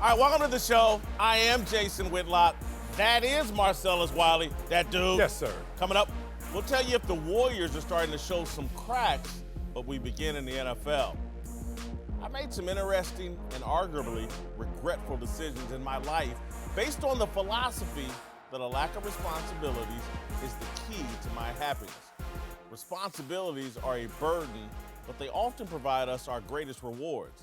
All right, welcome to the show. I am Jason Whitlock. That is Marcellus Wiley, that dude. Yes, sir. Coming up, we'll tell you if the Warriors are starting to show some cracks, but we begin in the NFL. I made some interesting and arguably regretful decisions in my life based on the philosophy that a lack of responsibilities is the key to my happiness. Responsibilities are a burden, but they often provide us our greatest rewards.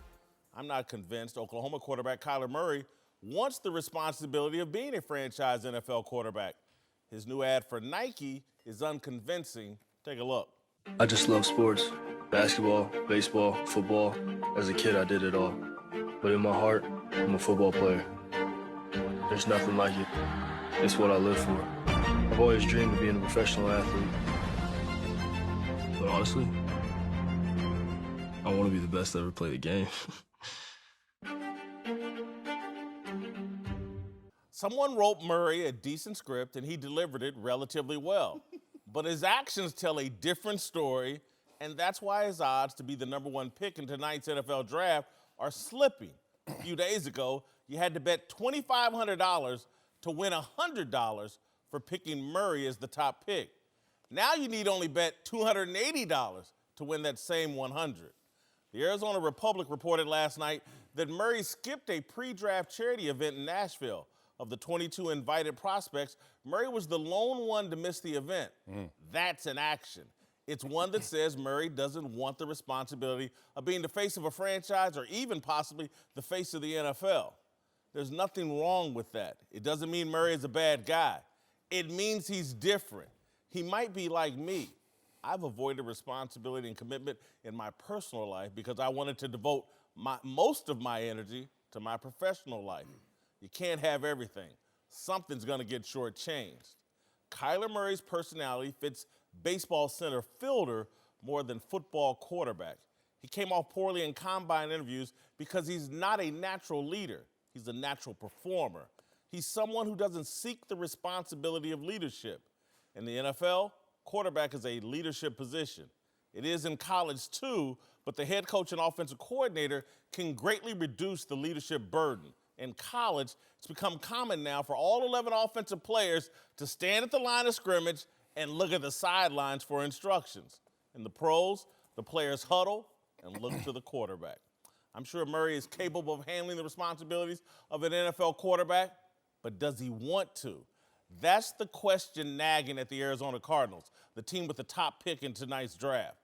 I'm not convinced Oklahoma quarterback Kyler Murray wants the responsibility of being a franchise NFL quarterback. His new ad for Nike is unconvincing. Take a look. I just love sports. Basketball, baseball, football. As a kid, I did it all. But in my heart, I'm a football player. There's nothing like it. It's what I live for. I've always dreamed of being a professional athlete. But honestly, I want to be the best to ever play the game. Someone wrote Murray a decent script and he delivered it relatively well. But his actions tell a different story, and that's why his odds to be the #1 pick in tonight's NFL draft are slipping. A few days ago, you had to bet $2,500 to win $100 for picking Murray as the top pick. Now you need only bet $280 to win that same $100. The Arizona Republic reported last night that Murray skipped a pre-draft charity event in Nashville. Of the 22 invited prospects, Murray was the lone one to miss the event. That's an action. It's one that says Murray doesn't want the responsibility of being the face of a franchise or even possibly the face of the NFL. There's nothing wrong with that. It doesn't mean Murray is a bad guy. It means he's different. He might be like me. I've avoided responsibility and commitment in my personal life because I wanted to devote most of my energy to my professional life. You can't have everything. Something's going to get shortchanged. Kyler Murray's personality fits baseball center fielder more than football quarterback. He came off poorly in combine interviews because he's not a natural leader. He's a natural performer. He's someone who doesn't seek the responsibility of leadership. In the NFL, quarterback is a leadership position. It is in college too, but the head coach and offensive coordinator can greatly reduce the leadership burden. In college, it's become common now for all 11 offensive players to stand at the line of scrimmage and look at the sidelines for instructions. In the pros, the players huddle and look to the quarterback. I'm sure Murray is capable of handling the responsibilities of an NFL quarterback, but does he want to? That's the question nagging at the Arizona Cardinals, the team with the top pick in tonight's draft.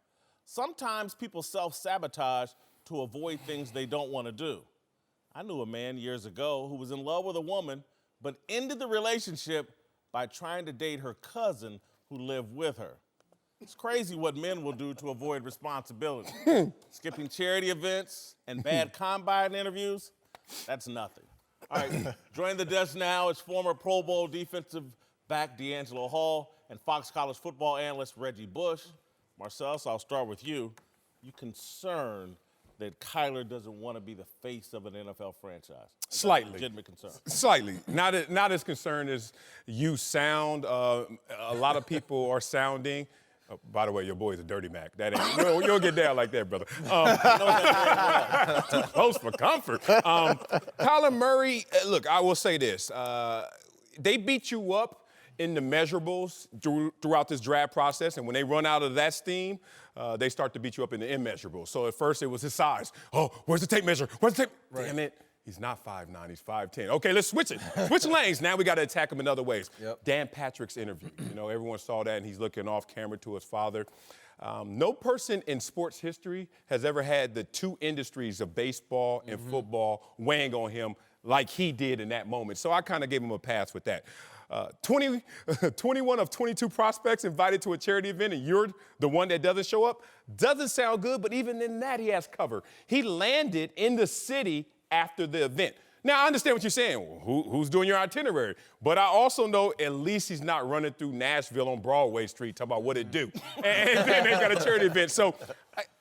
Sometimes people self-sabotage to avoid things they don't want to do. I knew a man years ago who was in love with a woman, but ended the relationship by trying to date her cousin who lived with her. It's crazy what men will do to avoid responsibility. Skipping charity events and bad combine interviews, that's nothing. All right, joining the desk now is former Pro Bowl defensive back D'Angelo Hall and Fox College football analyst Reggie Bush. Marcellus, I'll start with you. You concerned that Kyler doesn't want to be the face of an NFL franchise? Slightly. Legitimate concern. Slightly. Not as concerned as you sound. A lot of people are sounding. By the way, your boy's a dirty Mac. That ain't. You don't get down like that, brother. Too close for comfort. Kyler Murray. Look, I will say this. They beat you up in the measurables throughout this draft process, and when they run out of that steam, they start to beat you up in the immeasurables. So at first it was his size. Oh, where's the tape measure? Where's the tape? Right. Damn it. He's not 5'9", he's 5'10". Okay, let's switch it. Switch lanes. Now we got to attack him in other ways. Yep. Dan Patrick's interview. You know, everyone saw that, and he's looking off camera to his father. No person in sports history has ever had the two industries of baseball and football weighing on him like he did in that moment. So I kind of gave him a pass with that. 21 of 22 prospects invited to a charity event, and you're the one that doesn't show up. Doesn't sound good, but even in that, he has cover. He landed in the city after the event. Now, I understand what you're saying. Who's doing your itinerary? But I also know at least he's not running through Nashville on Broadway Street talking about what it do. And then they got a charity event. So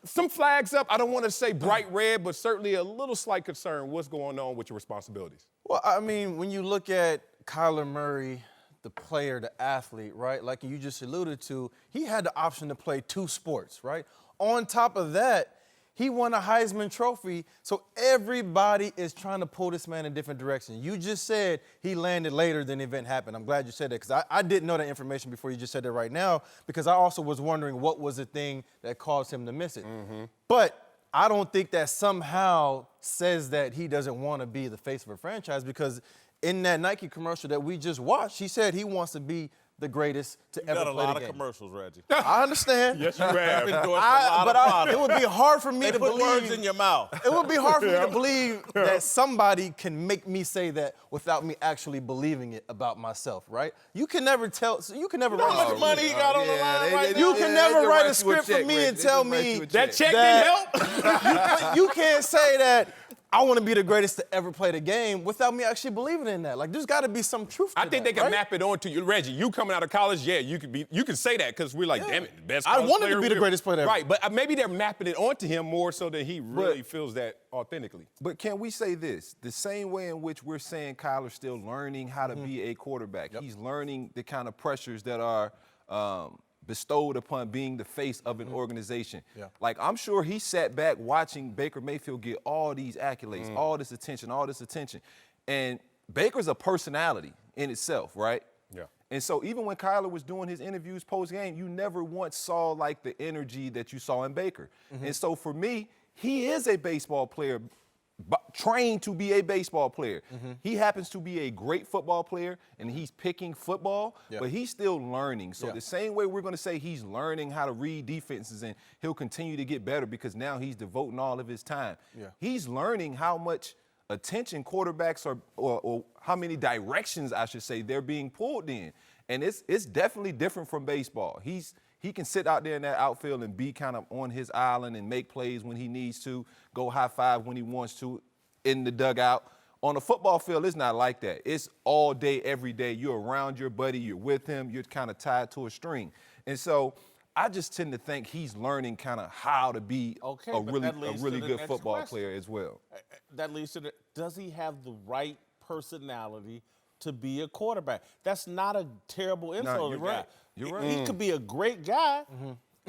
some flags up. I don't want to say bright red, but certainly a little slight concern. What's going on with your responsibilities? Well, I mean, when you look at Kyler Murray, the player, the athlete, right? Like you just alluded to, he had the option to play two sports, right? On top of that, He won a Heisman Trophy, so everybody is trying to pull this man in different directions. You just said he landed later than the event happened. I'm glad you said that because I didn't know that information before you just said that right now because I also was wondering what was the thing that caused him to miss it. But I don't think that somehow says that he doesn't want to be the face of a franchise because in that Nike commercial that we just watched, he said he wants to be the greatest to ever play the game. Got a lot of commercials, Reggie. I understand. Yes, you have. It would be hard for me They to put believe. words in your mouth. It would be hard for me to believe that somebody can make me say that without me actually believing it about myself, right? You can never tell. So you can never. You know how write much money he got on the line right now? You can never write a script for me and tell me That check that- didn't help. you can't say that I want to be the greatest to ever play the game without me actually believing in that. Like, there's got to be some truth to I think that, they can right? map it onto you, Reggie. You coming out of college, yeah, you can say that because we're like, damn it, the best. I college wanted to player be the we- greatest player ever. Right, but maybe they're mapping it onto him more so that he really feels that authentically. But can we say this? The same way in which we're saying Kyler's still learning how to be a quarterback. He's learning the kind of pressures that are bestowed upon being the face of an organization. Like, I'm sure he sat back watching Baker Mayfield get all these accolades, all this attention. And Baker's a personality in itself, right? Yeah. And so even when Kyler was doing his interviews post-game, you never once saw, like, the energy that you saw in Baker. And so for me, he is a baseball player, trained to be a baseball player. He happens to be a great football player, and he's picking football, but he's still learning. So the same way we're going to say he's learning how to read defenses, and he'll continue to get better because now he's devoting all of his time. He's learning how much attention quarterbacks are, or how many directions, I should say, they're being pulled in. And it's definitely different from baseball. He can sit out there in that outfield and be kind of on his island and make plays when he needs to, go high five when he wants to in the dugout. On a football field, it's not like that. It's all day, every day. You're around your buddy, you're with him, you're kind of tied to a string. And so I just tend to think he's learning kind of how to be a really good football player as well. That leads to does he have the right personality to be a quarterback? That's not a terrible insult. you're right. You're right. He could be a great guy,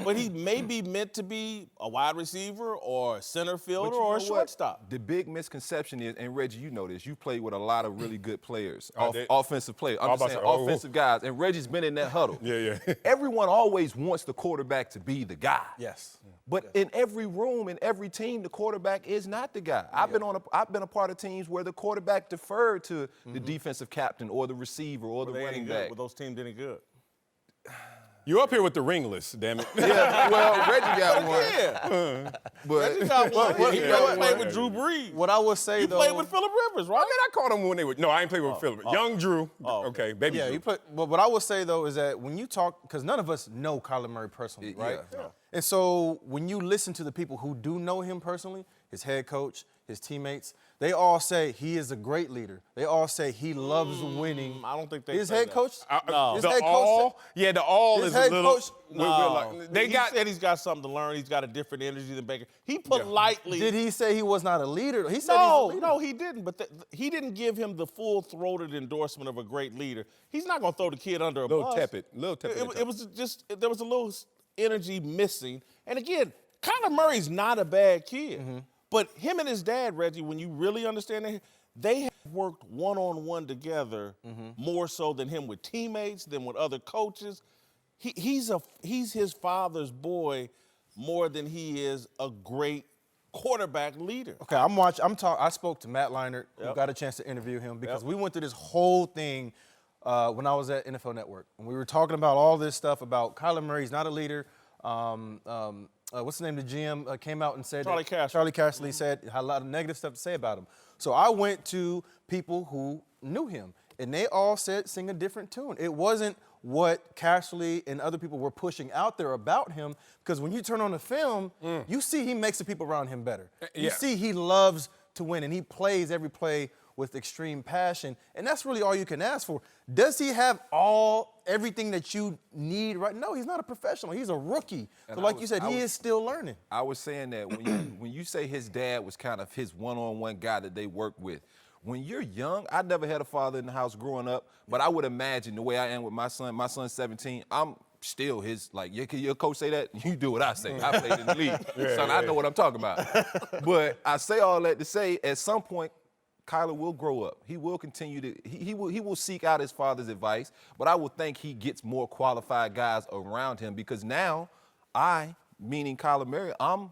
but he may be meant to be a wide receiver or a center fielder or a shortstop. The big misconception is, and Reggie, you know this, you played with a lot of really good players, I did. offensive players. I'm just saying offensive guys, and Reggie's been in that huddle. Yeah. Everyone always wants the quarterback to be the guy. Yes. But in every room, in every team, the quarterback is not the guy. I've been a part of teams where the quarterback deferred to the defensive captain or the receiver or the running back. Were those teams any good? You're up here with the ring list, damn it. Yeah, well, Reggie got one. Yeah. But Reggie got one. He played one. with Drew Brees. What I would say He though. played with Phillip Rivers, right? I mean, I caught him when they were. No, I ain't played with Phillip. Young Drew. Okay, baby Yeah, Drew. you put. But what I would say though is that when you talk, because none of us know Kyler Murray personally, right? Yeah. And so when you listen to the people who do know him personally, his head coach, his teammates, they all say he is a great leader. They all say he loves winning. I don't think they His say head that. coach. No. His The head all, coach. yeah, the all His is head a little. coach- He said he's got something to learn. He's got a different energy than Baker. He politely. Did he say he was not a leader? He said he's a leader. No, he didn't. But he didn't give him the full-throated endorsement of a great leader. He's not going to throw the kid under a bus. Little tepid. It was just there was a little energy missing. And again, Kyler Murray's not a bad kid. But him and his dad, Reggie, when you really understand it, they have worked one-on-one together more so than him with teammates, than with other coaches. He's his father's boy more than he is a great quarterback leader. Okay, I spoke to Matt Leinart, who got a chance to interview him because we went through this whole thing when I was at NFL Network. And we were talking about all this stuff about Kyler Murray's not a leader. What's the name of the GM came out and said Charlie Casserly. Charlie Casserly said had a lot of negative stuff to say about him. So I went to people who knew him, and they all said sing a different tune. It wasn't what Casserly and other people were pushing out there about him, because when you turn on the film, you see he makes the people around him better. You see he loves to win, and he plays every play with extreme passion, and that's really all you can ask for. Does he have everything that you need right? No, he's not a professional. He's a rookie. So like you said, he is still learning. I was saying that when you say his dad was kind of his one-on-one guy that they worked with, when you're young, I never had a father in the house growing up, but I would imagine the way I am with my son's 17, I'm still his, like, your coach say that, you do what I say. I played in the league. Son, I know what I'm talking about. But I say all that to say, at some point, Kyler will grow up. He will continue to, he will seek out his father's advice, but I would think he gets more qualified guys around him because now meaning Kyler Murray, I'm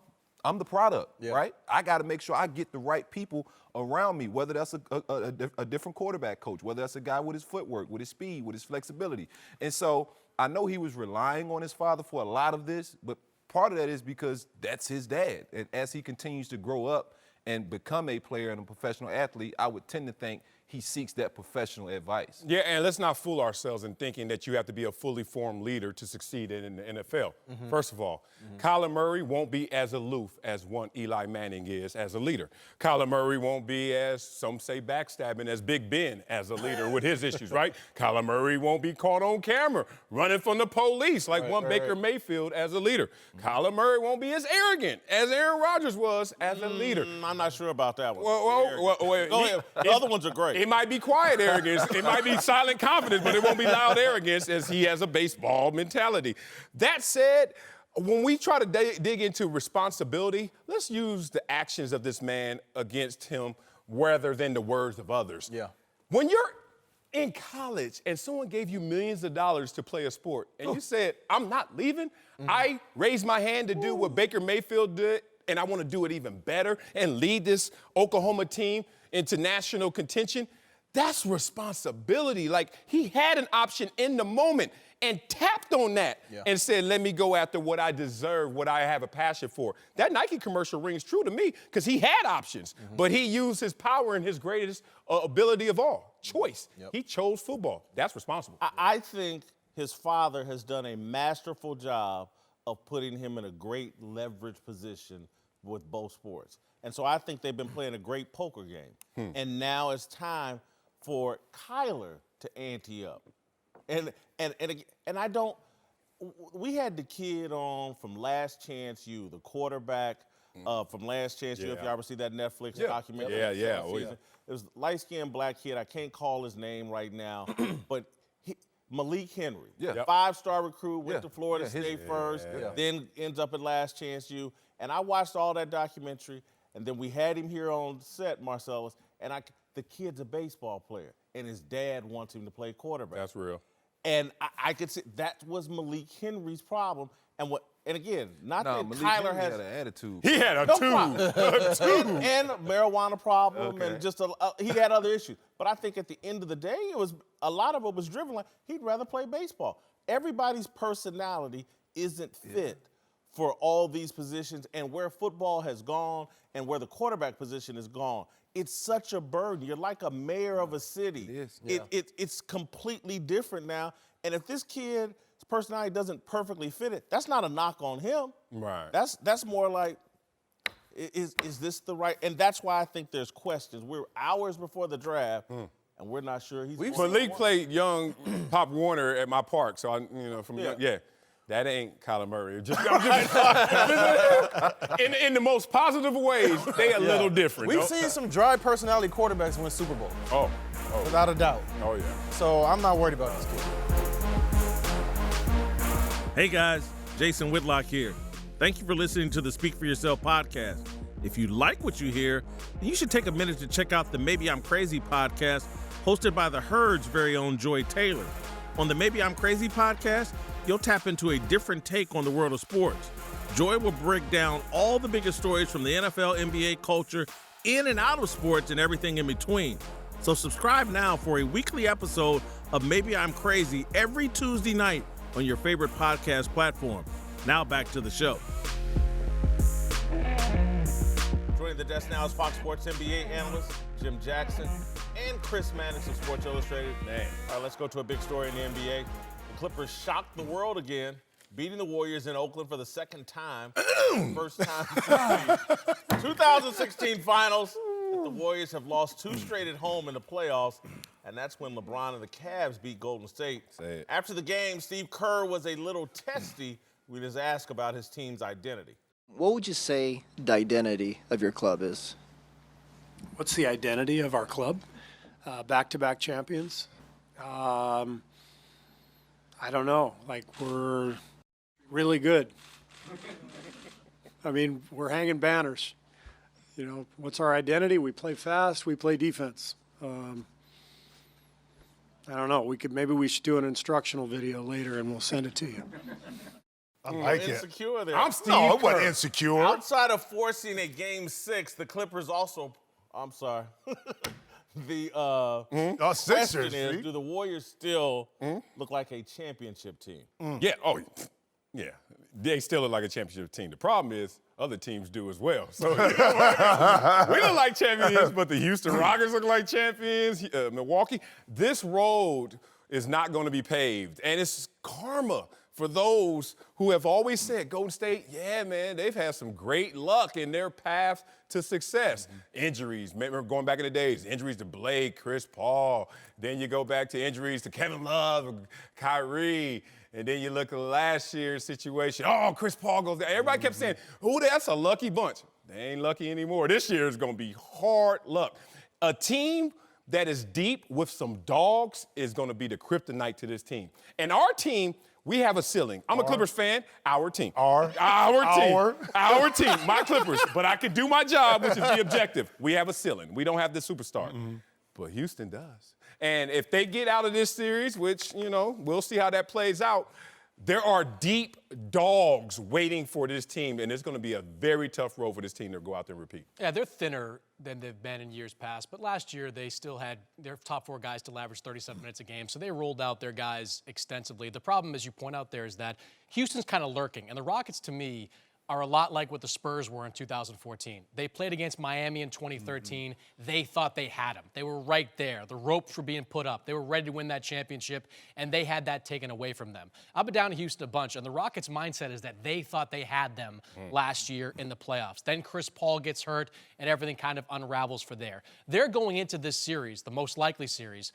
the product, right? I got to make sure I get the right people around me, whether that's a different quarterback coach, whether that's a guy with his footwork, with his speed, with his flexibility. And so I know he was relying on his father for a lot of this, but part of that is because that's his dad. And as he continues to grow up and become a player and a professional athlete, I would tend to think he seeks that professional advice. Yeah, and let's not fool ourselves in thinking that you have to be a fully formed leader to succeed in the NFL. First of all, Kyler Murray won't be as aloof as one Eli Manning is as a leader. Kyler Murray won't be as, some say, backstabbing as Big Ben as a leader with his issues, right? Kyler Murray won't be caught on camera running from the police like Baker Mayfield as a leader. Kyler Murray won't be as arrogant as Aaron Rodgers was as a leader. I'm not sure about that one. Well, Go ahead. The other ones are great. It might be quiet arrogance. It might be silent confidence, but it won't be loud arrogance as he has a baseball mentality. That said, when we try to dig into responsibility, let's use the actions of this man against him rather than the words of others. Yeah. When you're in college and someone gave you millions of dollars to play a sport and you said, I'm not leaving, I raised my hand to do what Baker Mayfield did, and I want to do it even better and lead this Oklahoma team into national contention, that's responsibility. Like, he had an option in the moment and tapped on that and said, let me go after what I deserve, what I have a passion for. That Nike commercial rings true to me because he had options, but he used his power and his greatest ability of all, choice. He chose football. That's responsible. I think his father has done a masterful job of putting him in a great leverage position with both sports. And so I think they've been playing a great poker game. And now it's time for Kyler to ante up. And I don't, we had the kid on from Last Chance U, the quarterback from Last Chance U, if y'all ever see that Netflix documentary. It was a light-skinned black kid. I can't call his name right now, but Malik Henry, 5-star recruit, went to Florida State first, then ends up at Last Chance U. And I watched all that documentary, and then we had him here on set, Marcellus, and the kid's a baseball player, and his dad wants him to play quarterback. That's real. And I could see that was Malik Henry's problem. And again, not that Malik Kyler Henry has had an attitude. He had a two. and marijuana problem, and just he had other issues. But I think at the end of the day, a lot of it was driven like he'd rather play baseball. Everybody's personality isn't fit for all these positions, and where football has gone and where the quarterback position has gone, it's such a burden. You're like a mayor of a city. It is. It's completely different now. And if this kid's personality doesn't perfectly fit it, that's not a knock on him. Right. That's more like, is this the right? And that's why I think there's questions. We're hours before the draft, and we're not sure he's. Malik played young Pop Warner at my park, so that ain't Kyler Murray. In the most positive ways, they a little different. We've seen some dry personality quarterbacks win Super Bowl. Oh. Without a doubt. Oh, yeah. So I'm not worried about this kid. Hey guys, Jason Whitlock here. Thank you for listening to the Speak For Yourself podcast. If you like what you hear, then you should take a minute to check out the Maybe I'm Crazy podcast hosted by The Herd's very own Joy Taylor. On the Maybe I'm Crazy podcast, you'll tap into a different take on the world of sports. Joy will break down all the biggest stories from the NFL, NBA culture, in and out of sports, and everything in between. So subscribe now for a weekly episode of Maybe I'm Crazy every Tuesday night on your favorite podcast platform. Now back to the show. Joining the desk now is Fox Sports NBA analyst Jim Jackson and Chris Mannix of Sports Illustrated. All right, let's go to a big story in the NBA. The Clippers shocked the world again, beating the Warriors in Oakland for the second time. First time since the 2016 finals. The Warriors have lost 2 straight at home in the playoffs, and that's when LeBron and the Cavs beat Golden State. After the game, Steve Kerr was a little testy. We just asked about his team's identity. What would you say the identity of your club is? What's the identity of our club? Back-to-back champions. I don't know. Like, we're really good. I mean, we're hanging banners. You know, what's our identity? We play fast. We play defense. I don't know. Maybe we should do an instructional video later, and we'll send it to you. I like it. Insecure there. I'm Steve No, it wasn't Kerr. insecure. Outside of forcing a Game 6, the Clippers also. I'm sorry. The Sixers. question is, see? do the Warriors still look like a championship team? Yeah, oh, yeah. They still look like a championship team. The problem is other teams do as well. So we look like champions, but the Houston Rockets look like champions. Milwaukee. This road is not going to be paved, and it's karma for those who have always said, Golden State, yeah, man, they've had some great luck in their path to success. Injuries, remember going back in the days, injuries to Blake, Chris Paul. Then you go back to injuries to Kevin Love, Kyrie. And then you look at last year's situation. Oh, Chris Paul goes there. Everybody kept saying, oh, that's a lucky bunch. They ain't lucky anymore. This year is going to be hard luck. A team that is deep with some dogs is going to be the kryptonite to this team. And our team, we have a ceiling. I'm a Clippers fan. Our team. Our team. My Clippers. But I can do my job, which is the objective. We have a ceiling. We don't have the superstar. But Houston does. And if they get out of this series, which, you know, we'll see how that plays out, there are deep dogs waiting for this team, and it's going to be a very tough road for this team to go out there and repeat. Yeah, they're thinner than they've been in years past, but last year they still had their top 4 guys still average 37 minutes a game, so they rolled out their guys extensively. The problem, as you point out there, is that Houston's kind of lurking, and the Rockets, to me, are a lot like what the Spurs were in 2014. They played against Miami in 2013. They thought they had them. They were right there. The ropes were being put up. They were ready to win that championship, and they had that taken away from them. I've been down to Houston a bunch, and the Rockets' mindset is that they thought they had them last year in the playoffs. Then Chris Paul gets hurt, and everything kind of unravels for there. They're going into this series, the most likely series,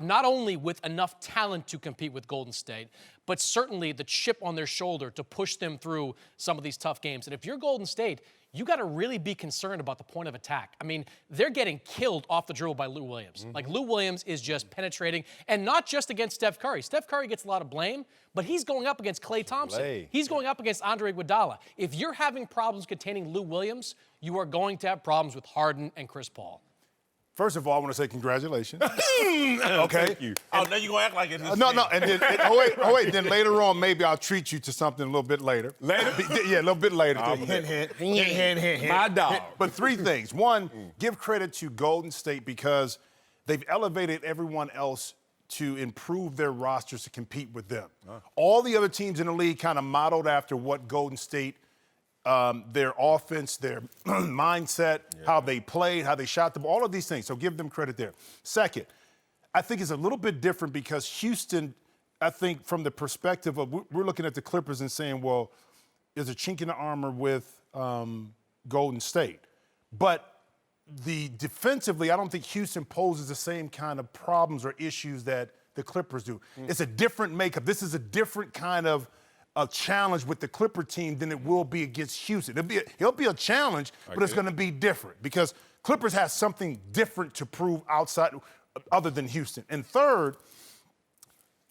not only with enough talent to compete with Golden State, but certainly the chip on their shoulder to push them through some of these tough games. And if you're Golden State, you got to really be concerned about the point of attack. I mean, they're getting killed off the dribble by Lou Williams. Like, Lou Williams is just penetrating, and not just against Steph Curry. Steph Curry gets a lot of blame, but he's going up against Klay Thompson. He's going up against Andre Iguodala. If you're having problems containing Lou Williams, you are going to have problems with Harden and Chris Paul. First of all, I want to say congratulations. Okay. Thank you. Oh, now you're going to act like it's his No, team. no, and then, wait. Then later on, maybe I'll treat you to something a little bit later. Later? Yeah, a little bit later. Hint. My dog. But 3 things. One, give credit to Golden State because they've elevated everyone else to improve their rosters to compete with them. All the other teams in the league kind of modeled after what Golden State, their offense, their mindset, how they played, how they shot the ball, all of these things. So give them credit there. Second, I think it's a little bit different because Houston, I think from the perspective of, we're looking at the Clippers and saying, well, there's a chink in the armor with Golden State. But defensively, I don't think Houston poses the same kind of problems or issues that the Clippers do. It's a different makeup. This is a different kind of a challenge with the Clipper team than it will be against Houston. It'll be a challenge, but it's going to be different because Clippers has something different to prove outside other than Houston. And third,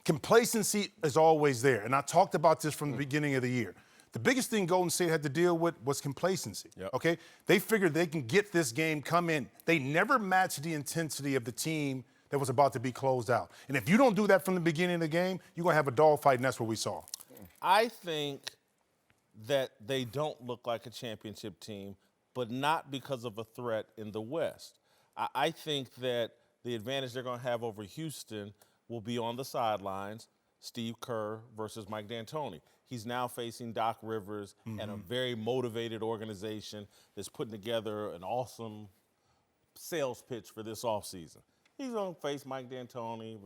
complacency is always there. And I talked about this from the beginning of the year. The biggest thing Golden State had to deal with was complacency, okay? They figured they can get this game, come in. They never matched the intensity of the team that was about to be closed out. And if you don't do that from the beginning of the game, you're going to have a dogfight, and that's what we saw. I think that they don't look like a championship team, but not because of a threat in the West. I think that the advantage they're going to have over Houston will be on the sidelines, Steve Kerr versus Mike D'Antoni. He's now facing Doc Rivers and a very motivated organization that's putting together an awesome sales pitch for this offseason. He's going to face Mike D'Antoni.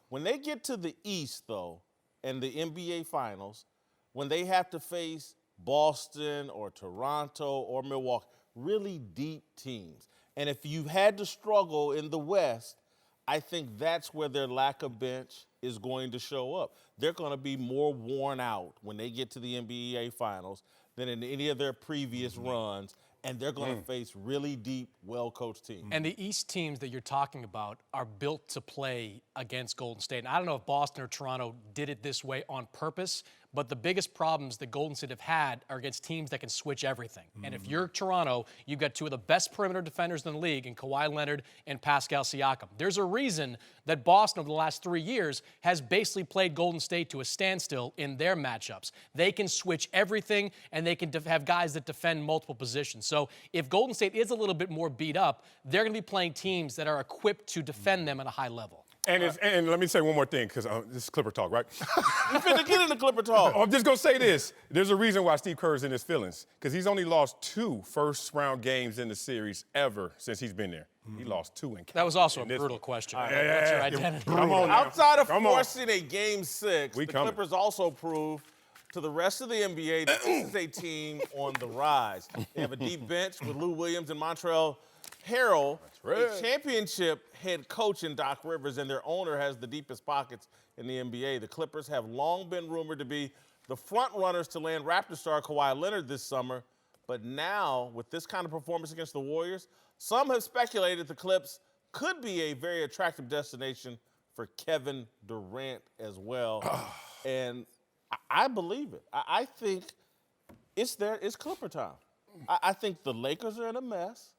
When they get to the East, though, and the NBA Finals, when they have to face Boston or Toronto or Milwaukee, really deep teams. And if you've had to struggle in the West, I think that's where their lack of bench is going to show up. They're going to be more worn out when they get to the NBA Finals than in any of their previous runs. and they're going to face really deep, well-coached teams. And the East teams that you're talking about are built to play against Golden State. And I don't know if Boston or Toronto did it this way on purpose, but the biggest problems that Golden State have had are against teams that can switch everything. And if you're Toronto, you've got two of the best perimeter defenders in the league in Kawhi Leonard and Pascal Siakam. There's a reason that Boston over the last 3 years has basically played Golden State to a standstill in their matchups. They can switch everything, and they can have guys that defend multiple positions. So if Golden State is a little bit more beat up, they're going to be playing teams that are equipped to defend them at a high level. And let me say one more thing, because this is Clipper talk, right? You finna get into Clipper talk. I'm just going to say this. There's a reason why Steve Kerr's in his feelings, because he's only lost 2 first-round games in the series ever since he's been there. He lost 2 in. That was also a brutal question. What's your identity? Come on now. Outside of forcing a Game 6, the coming. Clippers also proved to the rest of the NBA that this is a team on the rise. They have a deep bench with Lou Williams and Montrezl Harrell, a championship head coach in Doc Rivers, and their owner has the deepest pockets in the NBA. The Clippers have long been rumored to be the front runners to land Raptor star Kawhi Leonard this summer, but now, with this kind of performance against the Warriors, some have speculated the Clips could be a very attractive destination for Kevin Durant as well. And I believe it. I think it's Clipper time. I think the Lakers are in a mess.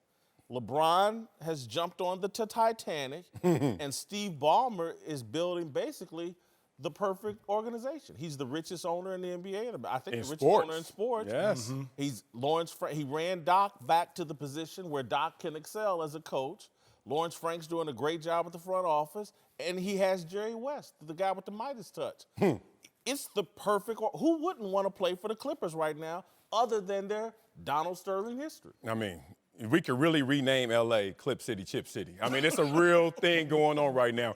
LeBron has jumped on the Titanic, and Steve Ballmer is building basically the perfect organization. He's the richest owner in the NBA, and I think the richest owner in sports. Yes. He's he ran Doc back to the position where Doc can excel as a coach. Lawrence Frank's doing a great job at the front office, and he has Jerry West, the guy with the Midas touch. It's the perfect. Who wouldn't want to play for the Clippers right now, other than their Donald Sterling history? I mean, we could really rename L.A. Clip City, Chip City. I mean, it's a real thing going on right now.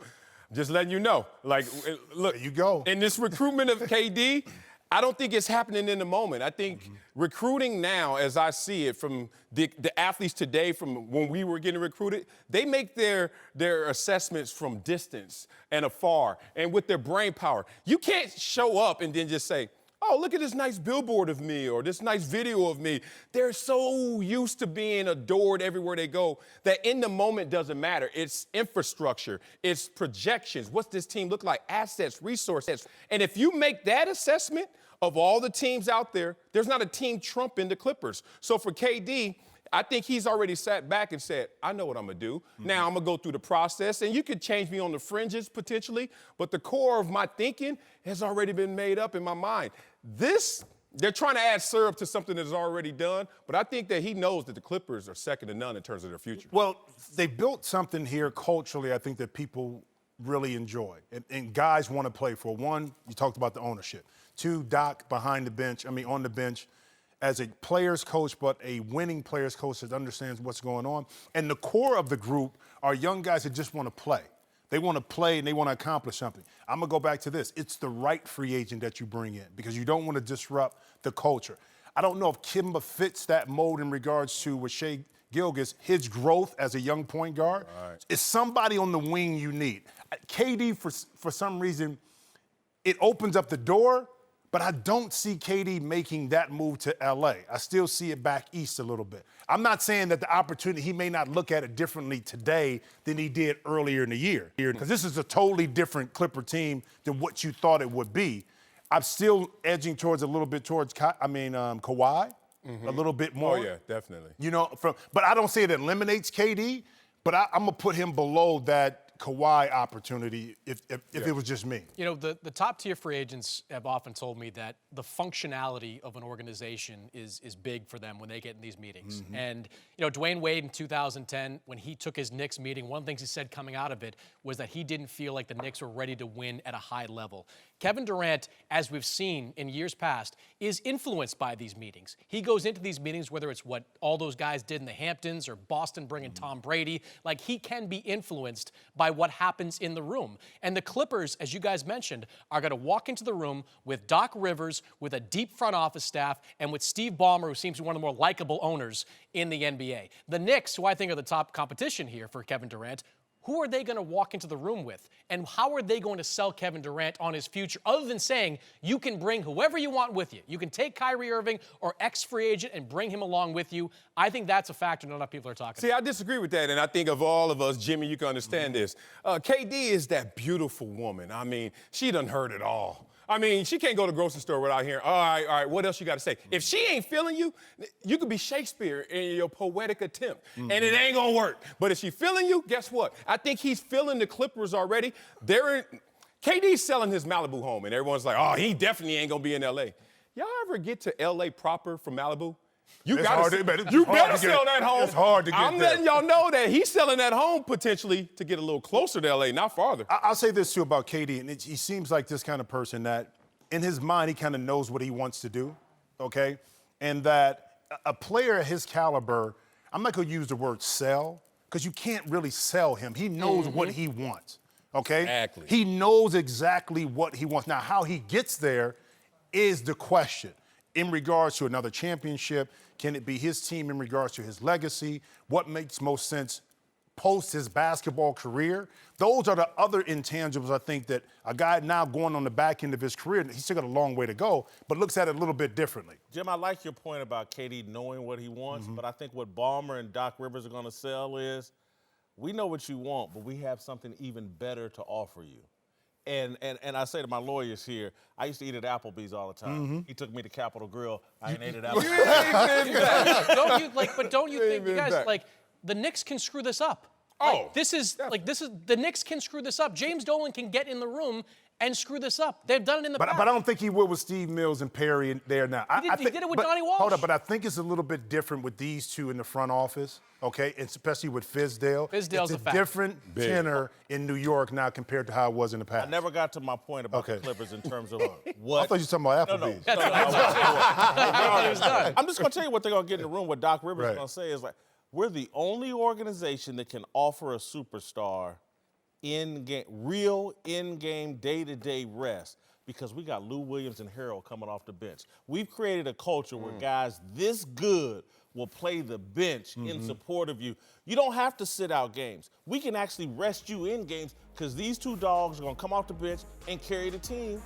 Just letting you know. Like, look, there you go. In this recruitment of KD, I don't think it's happening in the moment. I think recruiting now, as I see it, from the athletes today, from when we were getting recruited, they make their assessments from distance and afar and with their brain power. You can't show up and then just say, oh, look at this nice billboard of me or this nice video of me. They're so used to being adored everywhere they go that in the moment doesn't matter. It's infrastructure. It's projections. What's this team look like? Assets, resources. And if you make that assessment of all the teams out there, there's not a team trumping the Clippers. So for KD, I think he's already sat back and said, I know what I'm going to do. Now I'm going to go through the process, and you could change me on the fringes potentially, but the core of my thinking has already been made up in my mind. They're trying to add syrup to something that's already done, but I think that he knows that the Clippers are second to none in terms of their future. Well, they built something here culturally, I think, that people really enjoy and guys want to play for. One, you talked about the ownership. 2, Doc on the bench, as a player's coach, but a winning player's coach that understands what's going on. And the core of the group are young guys that just want to play. They want to play and they want to accomplish something. I'm going to go back to this. It's the right free agent that you bring in because you don't want to disrupt the culture. I don't know if Kimba fits that mold in regards to with Shai Gilgeous, his growth as a young point guard. Right. It's somebody on the wing you need. KD, for some reason, it opens up the door, but I don't see KD making that move to L.A. I still see it back east a little bit. I'm not saying that the opportunity, he may not look at it differently today than he did earlier in the year, because this is a totally different Clipper team than what you thought it would be. I'm still edging towards a little bit towards Kawhi, a little bit more. Oh, yeah, definitely. You know, but I don't say it eliminates KD, but I'm going to put him below that Kawhi opportunity if it was just me. You know, the top-tier free agents have often told me that the functionality of an organization is big for them when they get in these meetings. And, you know, Dwayne Wade in 2010, when he took his Knicks meeting, one of the things he said coming out of it was that he didn't feel like the Knicks were ready to win at a high level. Kevin Durant, as we've seen in years past, is influenced by these meetings. He goes into these meetings, whether it's what all those guys did in the Hamptons or Boston bringing Tom Brady, like he can be influenced by what happens in the room. And the Clippers, as you guys mentioned, are going to walk into the room with Doc Rivers, with a deep front office staff, and with Steve Ballmer, who seems to be one of the more likable owners in the NBA. The Knicks, who I think are the top competition here for Kevin Durant, who are they going to walk into the room with? And how are they going to sell Kevin Durant on his future, other than saying you can bring whoever you want with you? You can take Kyrie Irving or ex-free agent and bring him along with you. I think that's a factor not enough people are talking See, I disagree with that, and I think of all of us, Jimmy, you can understand this. KD is that beautiful woman. I mean, she done heard it all. I mean, she can't go to the grocery store without hearing, all right, what else you got to say? If she ain't feeling you, you could be Shakespeare in your poetic attempt, and it ain't going to work. But if she feeling you, guess what? I think he's feeling the Clippers already. KD's selling his Malibu home, and everyone's like, oh, he definitely ain't going to be in L.A. Y'all ever get to L.A. proper from Malibu? You better sell that home. It's hard to get I'm letting y'all know that he's selling that home potentially to get a little closer to L.A., not farther. I'll say this, too, about KD. And he seems like this kind of person that, in his mind, he kind of knows what he wants to do, okay? And that a player of his caliber, I'm not going to use the word sell, because you can't really sell him. He knows what he wants, okay? Exactly. He knows exactly what he wants. Now, how he gets there is the question. In regards to another championship, can it be his team in regards to his legacy? What makes most sense post his basketball career? Those are the other intangibles, I think, that a guy now going on the back end of his career, he's still got a long way to go, but looks at it a little bit differently. Jim, I like your point about KD knowing what he wants, but I think what Ballmer and Doc Rivers are going to sell is, we know what you want, but we have something even better to offer you. And I say to my lawyers here, I used to eat at Applebee's all the time. He took me to Capitol Grill. I ain't ate at Applebee's. don't you think, you guys, like, the Knicks can screw this up? Oh, The Knicks can screw this up. James Dolan can get in the room and screw this up. They've done it in the past. But I don't think he will with Steve Mills and Perry there now. He did it with Donnie Walsh. Hold up, but I think it's a little bit different with these two in the front office, okay? And especially with Fizdale. Fizdale's it's a fact. different tenor in New York now compared to how it was in the past. I never got to my point about the Clippers in terms of what. I thought you were talking about Applebee's. I'm just going to tell you what they're going to get in the room. What Doc Rivers is going to say is, like, we're the only organization that can offer a superstar real in-game, day-to-day rest, because we got Lou Williams and Harrell coming off the bench. We've created a culture where guys this good will play the bench in support of you. You don't have to sit out games. We can actually rest you in games because these two dogs are going to come off the bench and carry the team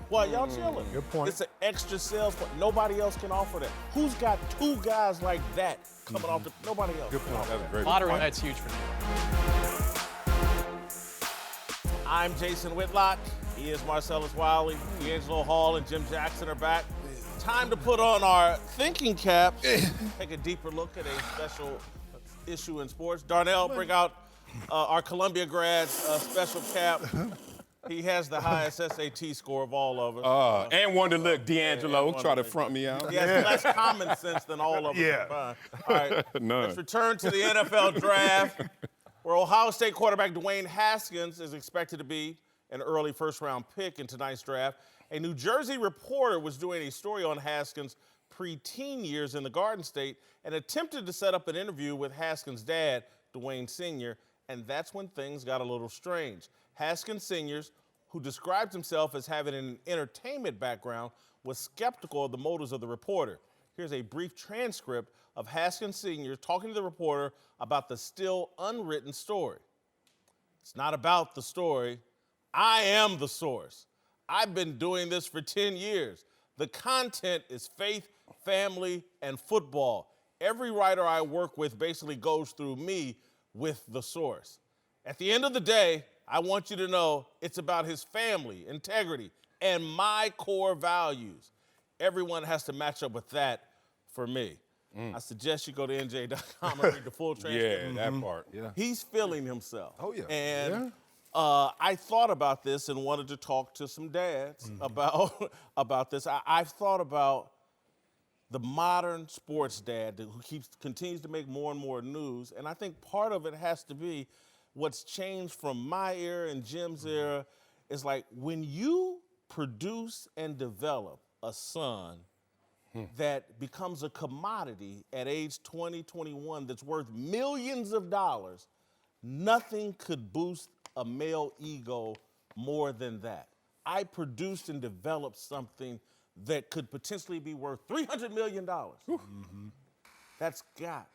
while y'all chilling. Good point. It's an extra sales point. Nobody else can offer that. Who's got two guys like that coming off the – nobody else. Good point. That's a great Lottery point. night's huge for New York. I'm Jason Whitlock. He is Marcellus Wiley. D'Angelo Hall and Jim Jackson are back. Time to put on our thinking caps, take a deeper look at a special issue in sports. Darnell, bring out our Columbia grad's special cap. He has the highest SAT score of all of us. And one to look, D'Angelo, try to front me out. He has less common sense than all of us. Yeah. Combined. All right, None. let's return to the NFL draft, where Ohio State quarterback Dwayne Haskins is expected to be an early first-round pick in tonight's draft. A New Jersey reporter was doing a story on Haskins' preteen years in the Garden State and attempted to set up an interview with Haskins' dad, Dwayne Sr., and that's when things got a little strange. Haskins Sr., who described himself as having an entertainment background, was skeptical of the motives of the reporter. Here's a brief transcript of Haskins Sr. talking to the reporter about the still unwritten story. It's not about the story. I am the source. I've been doing this for 10 years. The content is faith, family, and football. Every writer I work with basically goes through me with the source. At the end of the day, I want you to know it's about his family, integrity, and my core values. Everyone has to match up with that for me. I suggest you go to NJ.com and read the full transcript. Yeah, that part. Yeah. He's feeling himself. Oh, yeah. And I thought about this and wanted to talk to some dads about this. I've thought about the modern sports dad who continues to make more and more news, and I think part of it has to be what's changed from my era and Jim's era is like when you produce and develop a son that becomes a commodity at age 20, 21 that's worth millions of dollars, nothing could boost a male ego more than that. I produced and developed something that could potentially be worth $300 million. That's got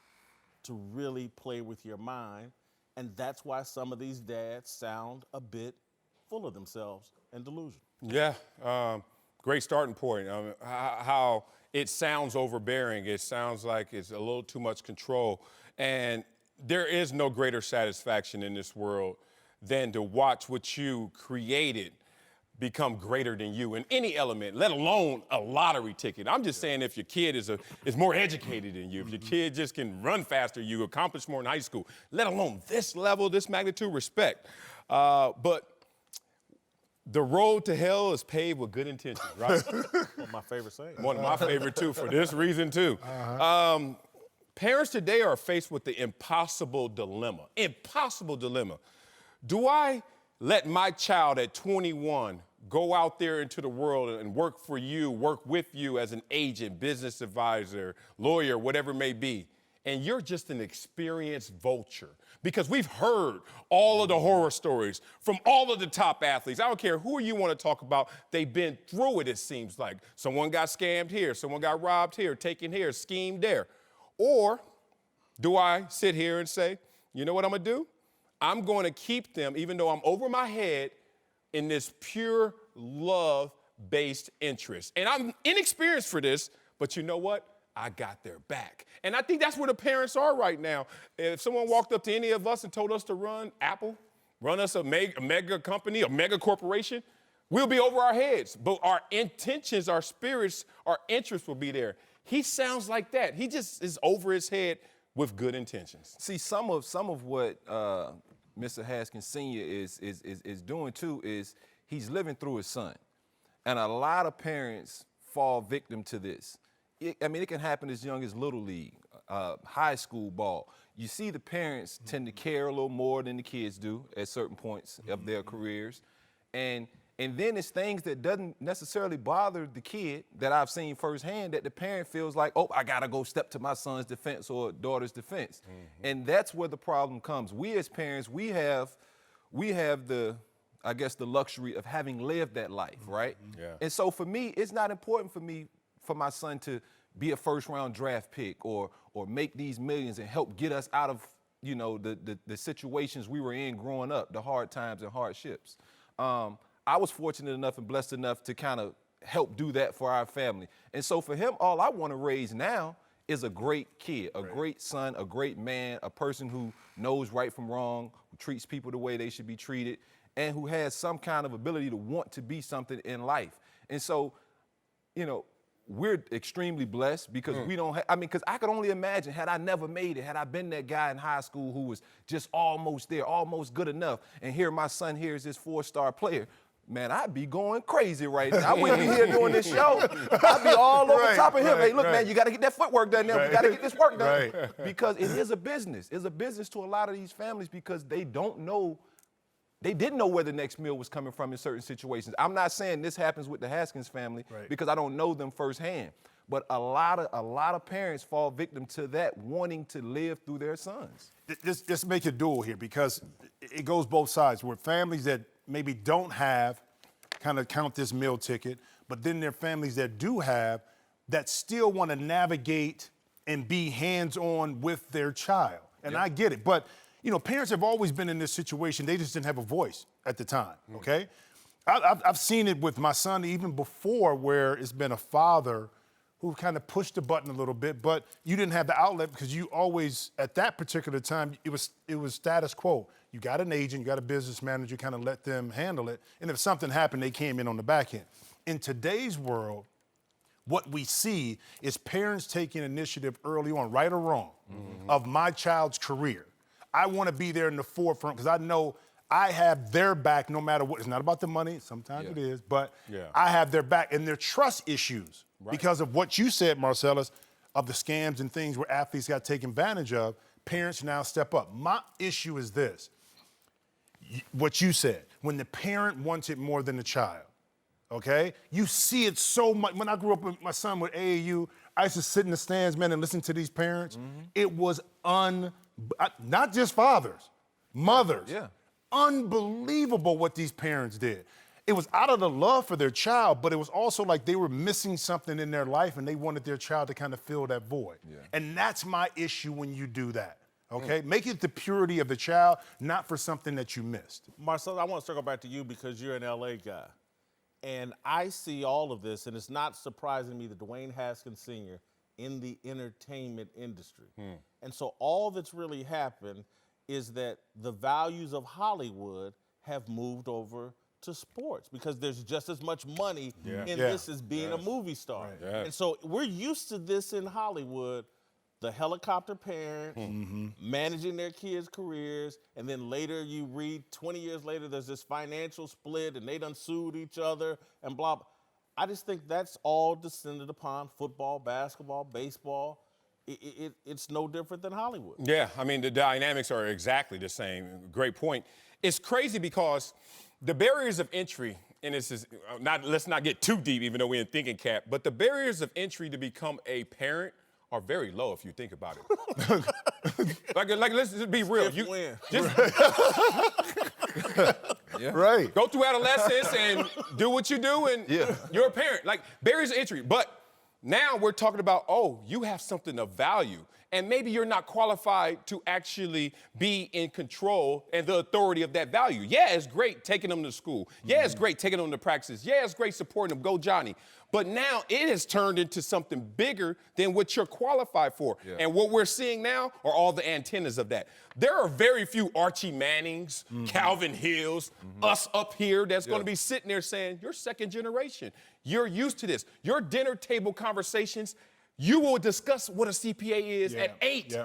to really play with your mind. And that's why some of these dads sound a bit full of themselves and delusional. Yeah, great starting point. How it sounds overbearing. It sounds like it's a little too much control. And there is no greater satisfaction in this world than to watch what you created become greater than you in any element, let alone a lottery ticket. I'm just saying if your kid is more educated than you, if your kid just can run faster, you accomplish more in high school, let alone this level, this magnitude, respect. But the road to hell is paved with good intentions, right? One of my favorite sayings. One of my favorite, too, for this reason, too. Parents today are faced with the impossible dilemma. Impossible dilemma. Do I let my child at 21 go out there into the world and work for you, work with you as an agent, business advisor, lawyer, whatever it may be, and you're just an experienced vulture? Because we've heard all of the horror stories from all of the top athletes. I don't care who you want to talk about. They've been through it, it seems like. Someone got scammed here, someone got robbed here, taken here, schemed there. Or do I sit here and say, you know what I'm going to do? I'm going to keep them, even though I'm over my head, in this pure love-based interest. And I'm inexperienced for this, but you know what? I got their back. And I think that's where the parents are right now. If someone walked up to any of us and told us to run Apple, run us a mega company, a mega corporation, we'll be over our heads. But our intentions, our spirits, our interests will be there. He sounds like that. He just is over his head with good intentions. See, some of what Mr. Haskins Sr. is doing too is he's living through his son, and a lot of parents fall victim to this. It can happen as young as little league, high school ball. You see, the parents tend to care a little more than the kids do at certain points of their careers, and then it's things that doesn't necessarily bother the kid that I've seen firsthand that the parent feels like, oh, I gotta go step to my son's defense or daughter's defense. And that's where the problem comes. We as parents, we have the luxury of having lived that life, right? Yeah. And so for me, it's not important for my son to be a first-round draft pick or make these millions and help get us out of, the situations we were in growing up, the hard times and hardships. I was fortunate enough and blessed enough to kind of help do that for our family. And so for him, all I want to raise now is a great kid, a great son, a great man, a person who knows right from wrong, who treats people the way they should be treated, and who has some kind of ability to want to be something in life. And so, we're extremely blessed because we don't have, because I could only imagine had I never made it, had I been that guy in high school who was just almost there, almost good enough, and here my son here is this 4-star player. Man, I'd be going crazy right now. I wouldn't be here doing this show. I'd be all over top of him. Hey, look, man, you got to get that footwork done now. We got to get this work done. Because it is a business. It's a business to a lot of these families because they don't know, they didn't know where the next meal was coming from in certain situations. I'm not saying this happens with the Haskins family because I don't know them firsthand. But a lot of parents fall victim to that, wanting to live through their sons. Let's make a duel here because it goes both sides. Where families that maybe don't have kind of count this meal ticket, but then there are families that do have that still want to navigate and be hands-on with their child. And I get it. But, parents have always been in this situation. They just didn't have a voice at the time, okay? I've seen it with my son even before where it's been a father who kind of pushed the button a little bit, but you didn't have the outlet because you always, at that particular time, it was status quo. You got an agent, you got a business manager, kind of let them handle it. And if something happened, they came in on the back end. In today's world, what we see is parents taking initiative early on, right or wrong, of my child's career. I want to be there in the forefront because I know I have their back no matter what. It's not about the money. Sometimes it is, but I have their back. And their trust issues because of what you said, Marcellus, of the scams and things where athletes got taken advantage of, parents now step up. My issue is this, what you said, when the parent wants it more than the child, okay? You see it so much. When I grew up with my son with AAU, I used to sit in the stands, man, and listen to these parents. It was not just fathers, mothers. Unbelievable what these parents did. It was out of the love for their child, but it was also like they were missing something in their life and they wanted their child to kind of fill that void. And that's my issue when you do that. Okay? Make it the purity of the child, not for something that you missed. Marcel, I want to circle back to you because you're an LA guy. And I see all of this, and it's not surprising to me that Dwayne Haskins Sr. in the entertainment industry. And so all that's really happened is that the values of Hollywood have moved over to sports because there's just as much money in this as being a movie star. And so we're used to this in Hollywood, the helicopter parents managing their kids' careers, and then later you read 20 years later there's this financial split and they done sued each other and blah, blah. I just think that's all descended upon football, basketball, baseball. It's no different than Hollywood. Yeah, I mean, the dynamics are exactly the same. Great point. It's crazy because the barriers of entry, and this is let's not get too deep, even though we're in thinking cap, but the barriers of entry to become a parent are very low if you think about it. like let's just be real. Right. Go through adolescence and do what you do, and you're a parent. Like, barriers of entry. But now we're talking about, oh, you have something of value. And maybe you're not qualified to actually be in control and the authority of that value. Yeah, it's great taking them to school. Yeah, it's great taking them to practice. Yeah, it's great supporting them. Go Johnny. But now it has turned into something bigger than what you're qualified for. And what we're seeing now are all the antennas of that. There are very few Archie Mannings, Calvin Hills, us up here that's going to be sitting there saying, you're second generation. You're used to this. Your dinner table conversations, you will discuss what a CPA is at 8.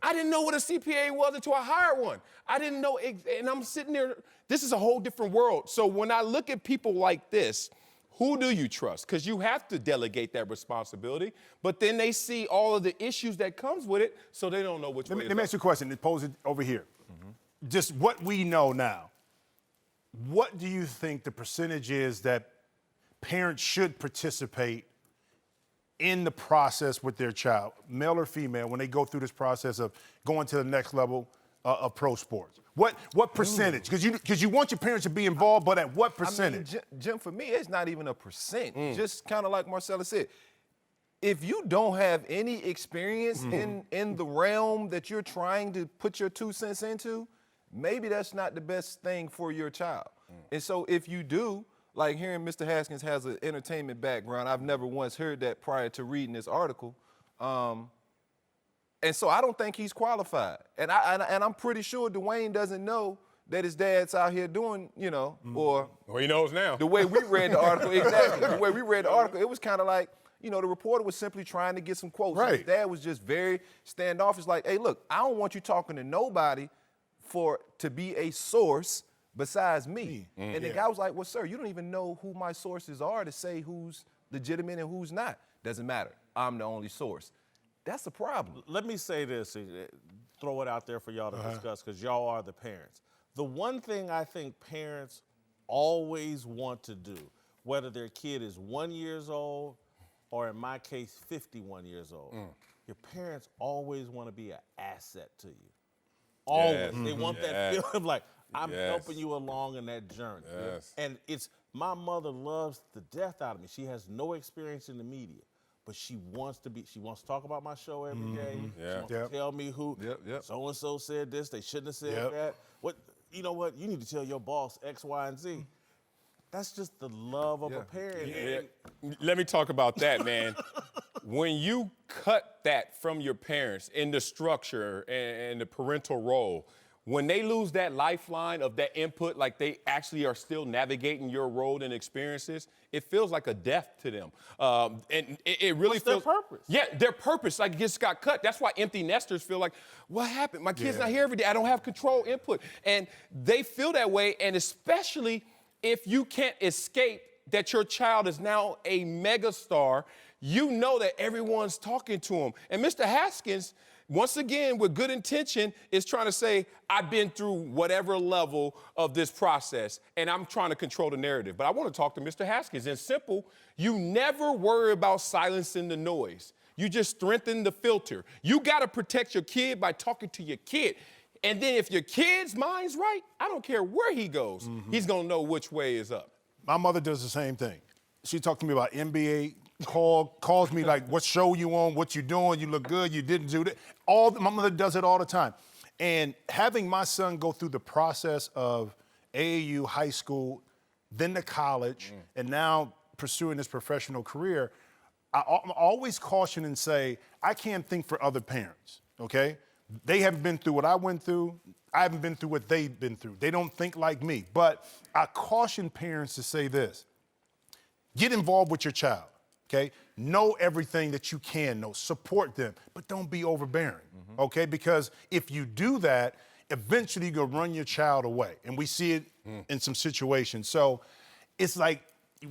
I didn't know what a CPA was until I hired one. I didn't know, and I'm sitting there, this is a whole different world. So when I look at people like this, who do you trust? Because you have to delegate that responsibility, but then they see all of the issues that comes with it, so they don't know which way to go. Let me ask you a question and pose it over here. Just what we know now, what do you think the percentage is that parents should participate in the process with their child, male or female, when they go through this process of going to the next level of pro sports? What percentage? Because you want your parents to be involved, but at what percentage? I mean, Jim, for me, it's not even a percent. Just kind of like Marcellus said, if you don't have any experience in the realm that you're trying to put your 2 cents into, maybe that's not the best thing for your child. And so if you do, like hearing Mr. Haskins has an entertainment background, I've never once heard that prior to reading this article. And so I don't think he's qualified. And I'm pretty sure Dwayne doesn't know that his dad's out here doing, or he knows now. The way we read the article, exactly. The way we read the article, it was kind of like, the reporter was simply trying to get some quotes. Right. His dad was just very standoffish, like, hey, look, I don't want you talking to nobody to be a source besides me. And the guy was like, well, sir, you don't even know who my sources are to say who's legitimate and who's not. Doesn't matter. I'm the only source. That's a problem. Let me say this, throw it out there for y'all to discuss, because y'all are the parents. The one thing I think parents always want to do, whether their kid is 1 year old or in my case, 51 years old, your parents always want to be an asset to you. Always. They want that feeling of like, I'm helping you along in that journey. And my mother loves the death out of me. She has no experience in the media. But she wants to talk about my show every day. She wants to tell me who so-and-so said this, they shouldn't have said that. You know what, you need to tell your boss X, Y, and Z. That's just the love of a parent. Let me talk about that, man. When you cut that from your parents in the structure and the parental role, when they lose that lifeline of that input, like they actually are still navigating your road and experiences, it feels like a death to them. And it really feels— their purpose? Yeah, their purpose, like, just got cut. That's why empty nesters feel like, what happened? My kid's not here every day. I don't have control input. And they feel that way, and especially if you can't escape that your child is now a megastar, you know that everyone's talking to him. And Mr. Haskins, once again, with good intention, is trying to say, I've been through whatever level of this process, and I'm trying to control the narrative. But I want to talk to Mr. Haskins. And simple, you never worry about silencing the noise. You just strengthen the filter. You got to protect your kid by talking to your kid. And then if your kid's mind's right, I don't care where he goes, he's going to know which way is up. My mother does the same thing. She talked to me about NBA, calls me like, what show you on, what you doing, you look good, you didn't do that. My mother does it all the time. And having my son go through the process of AAU, high school, then to college, and now pursuing his professional career, I always caution and say, I can't think for other parents, okay? They haven't been through what I went through. I haven't been through what they've been through. They don't think like me. But I caution parents to say this. Get involved with your child, okay? Know everything that you can know. Support them, but don't be overbearing, okay? Because if you do that, eventually you're gonna run your child away. And we see it in some situations. So it's like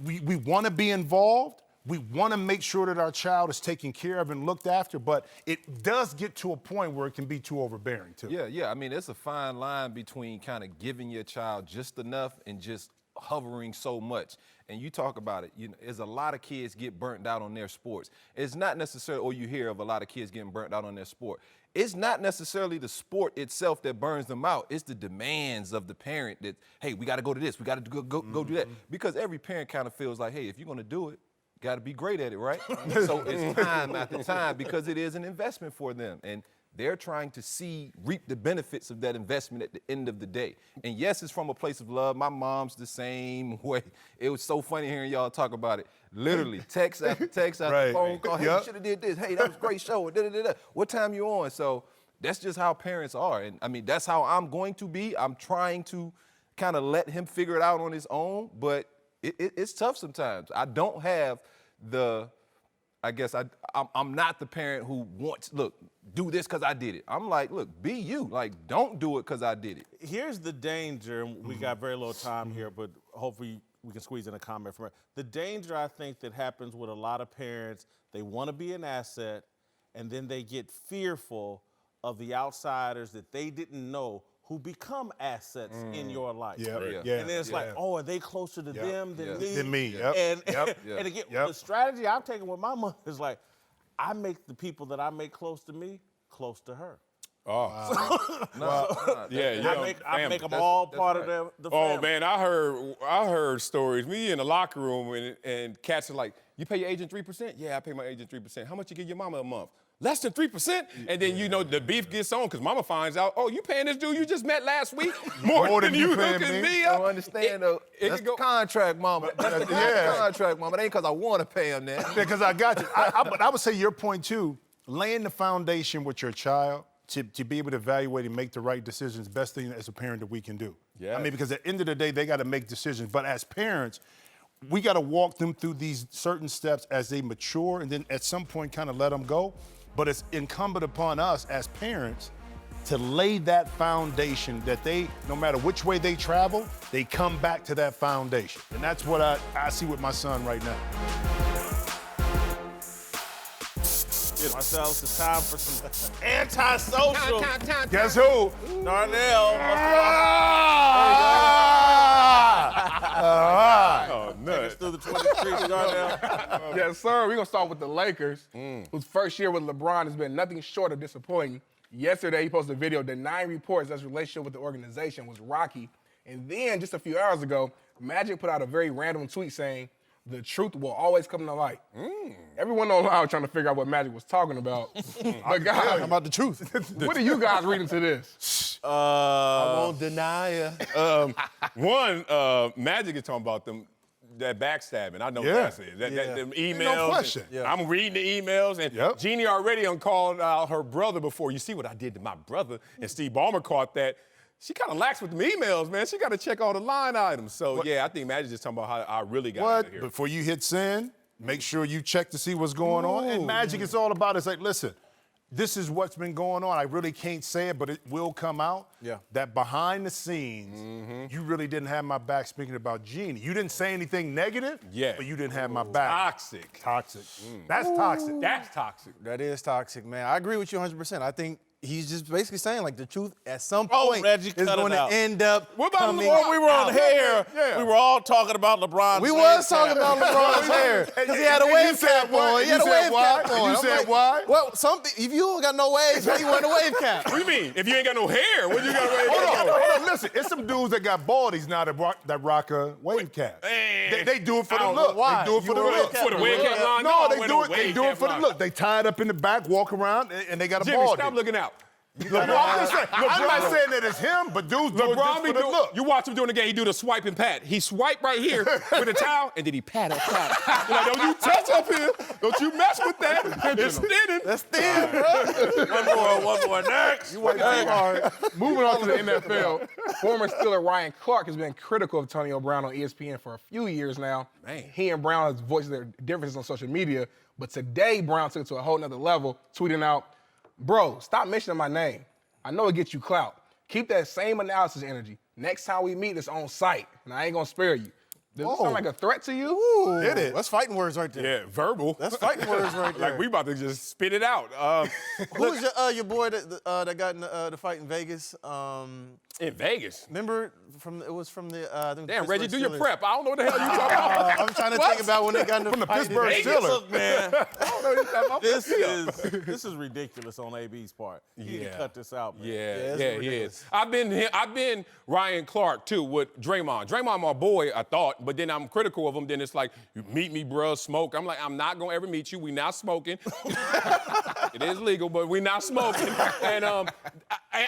we wanna be involved. We wanna make sure that our child is taken care of and looked after, but it does get to a point where it can be too overbearing too. Yeah. I mean, it's a fine line between kind of giving your child just enough and just hovering so much. And you talk about it, there's a lot of kids get burnt out on their sports. It's not necessarily, or you hear of a lot of kids getting burnt out on their sport. It's not necessarily the sport itself that burns them out. It's the demands of the parent that, hey, we got to go to this, we got to go do that. Because every parent kind of feels like, hey, if you're going to do it, got to be great at it, right? So it's time after time because it is an investment for them. And they're trying to reap the benefits of that investment at the end of the day. And yes, it's from a place of love. My mom's the same way. It was so funny hearing y'all talk about it. Literally, text after text after phone call. Hey, you should have did this. Hey, that was a great show. What time you on? So that's just how parents are. And I mean, that's how I'm going to be. I'm trying to kind of let him figure it out on his own, but it's tough sometimes. I don't have I'm not the parent who wants, look, do this because I did it. I'm like, look, be you. Like, don't do it because I did it. Here's the danger, and we got very little time here, but hopefully we can squeeze in a comment from it. The danger, I think, that happens with a lot of parents, they want to be an asset, and then they get fearful of the outsiders that they didn't know who become assets in your life. Yeah. And then it's like, oh, are they closer to them than me? Than me, And again, the strategy I've taken with my mother is like, I make the people that I make close to me close to her. Oh. I make them all part of the family. Oh man, I heard stories. Me in the locker room and cats are like, you pay your agent 3%? Yeah, I pay my agent 3%. How much you give your mama a month? Less than 3%? And then the beef gets on because mama finds out, oh, you paying this dude you just met last week more than you hooking me up? I don't understand though. That's the contract, mama. That's the contract, mama. It ain't because I want to pay him that. Because I got you. But I would say your point too, laying the foundation with your child to be able to evaluate and make the right decisions, best thing as a parent that we can do. Yeah. I mean, because at the end of the day, they got to make decisions. But as parents, we got to walk them through these certain steps as they mature and then at some point kind of let them go. But it's incumbent upon us as parents to lay that foundation that they, no matter which way they travel, they come back to that foundation. And that's what I see with my son right now. Marcellus, it's time for some antisocial. Guess who? Darnell. Oh, nuts. Through the 23, Darnell. Yes, sir. We're going to start with the Lakers, whose first year with LeBron has been nothing short of disappointing. Yesterday, he posted a video denying reports that his relationship with the organization was rocky. And then, just a few hours ago, Magic put out a very random tweet saying, the truth will always come to light. Everyone online was trying to figure out what Magic was talking about. But guys, How about the truth? what are you guys reading to this? I won't deny you. Magic is talking about that backstabbing. I know Yeah. what that's it. Them emails. No question. I'm reading the emails, and Jeannie already called out her brother before. You see what I did to my brother, and Steve Ballmer caught that. She kind of lax with the emails, man. She got to check all the line items. So, I think Magic's just talking about how I really got out of here. Before you hit send, make sure you check to see what's going on. And Magic is all about, it's like, listen, this is what's been going on. I really can't say it, but it will come out. Yeah. That behind the scenes, you really didn't have my back speaking about Jeannie. You didn't say anything negative, but you didn't have my back. Toxic. That's toxic. That's toxic. That is toxic, man. I agree with you 100%. I think he's just basically saying, like, the truth at some point Reggie, is going to end up What about coming when we were on out. hair? We were all talking about LeBron's We wave was cap. talking about LeBron's hair because he had a wave cap on. He had a wave cap on. You I'm said like, why? Well, if you don't got no waves, why you wearing a wave cap? What do you mean? If you ain't got no hair, what you got to Hold on, listen. It's some dudes that got baldies now that rock a wave cap. They do it for the look. why. They do it for the look. For the wave cap line? No, I they wear do no it. They wave do it cap for the line. look. They tie it up in the back, walk around, and they got a Jimmy, baldy. stop looking out. I'm not saying that it's him, but dude's doing this for the look. You watch him doing the game, he do the swipe and pat. He swipe right here with a towel, and then he pat up top. Like, don't you touch up here. Don't you mess with that. It's thinning. That's thin, bro. One more. Next. You working too hard. Moving on to the NFL, former Steeler Ryan Clark has been critical of Antonio Brown on ESPN for a few years now. Man. He and Brown have voiced their differences on social media, but today Brown took it to a whole nother level, tweeting out, "Bro, stop mentioning my name. I know it gets you clout. Keep that same analysis energy. Next time we meet, it's on site, and I ain't gonna spare you." Does it sound like a threat to you? Ooh, It is. That's fighting words right there. Yeah, verbal. That's fighting words right there. Like, we about to just spit it out. Who's your boy that got in the fight in Vegas? In Vegas. Remember it was from the I think Damn, Pittsburgh Reggie, do your Steelers. prep. I don't know what the hell you talking about. I'm trying to think about when they got in the From the fight in Pittsburgh Vegas. Steelers. Look, man, I don't know what you're talking about. this is ridiculous on AB's part. You need to Yeah. cut this out, man. Yeah, it's he ridiculous. is. I've been Ryan Clark too with Draymond. Draymond, my boy, I thought, but then I'm critical of him. Then it's like, you meet me, bro, smoke. I'm like, I'm not gonna ever meet you. We not smoking. It is legal, but we not smoking. And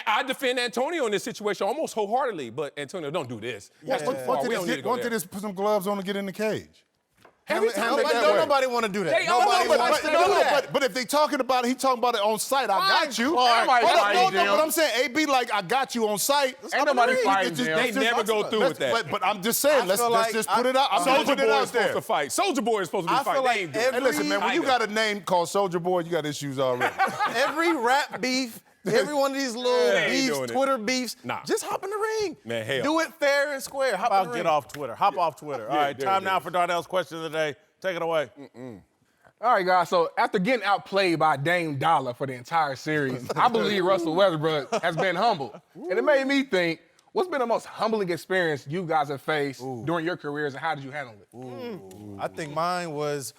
I defend Antonio in this situation almost wholeheartedly. But Antonio, don't do this. That's too far. We don't need to go Why don't there. they just put some gloves on and get in the cage? Every time Handle it they that do way. Nobody want to do that. They all Nobody know, wants but to no, do no, that. But if they talking about he talking about it on site, I got you. Clark. Hold Everybody on, fighting, but I'm saying AB like I got you on site. Ain't nobody fighting, Jim. They never go through with that. But I'm just saying, let's feel like just put it out. I'm gonna Soldier put it Boy out is supposed there. to fight. Soldier Boy is supposed to be I feel fighting. like They ain't doing it. Hey, listen, man, when you Kinda. got a name called Soldier Boy, you got issues already. Every rap beef, every one of these little They ain't beefs, doing it. Twitter beefs, Nah. just hop in the ring. Man, hell. Do it fair and square. Hop in I'll the get ring. off Twitter. Hop off Twitter. All right, there time it now is. for Darnell's question of the day. Take it away. All right, guys, so after getting outplayed by Dame Dollar for the entire series, I believe Russell Westbrook has been humbled. And it made me think, what's been the most humbling experience you guys have faced during your careers, and how did you handle it? I think mine was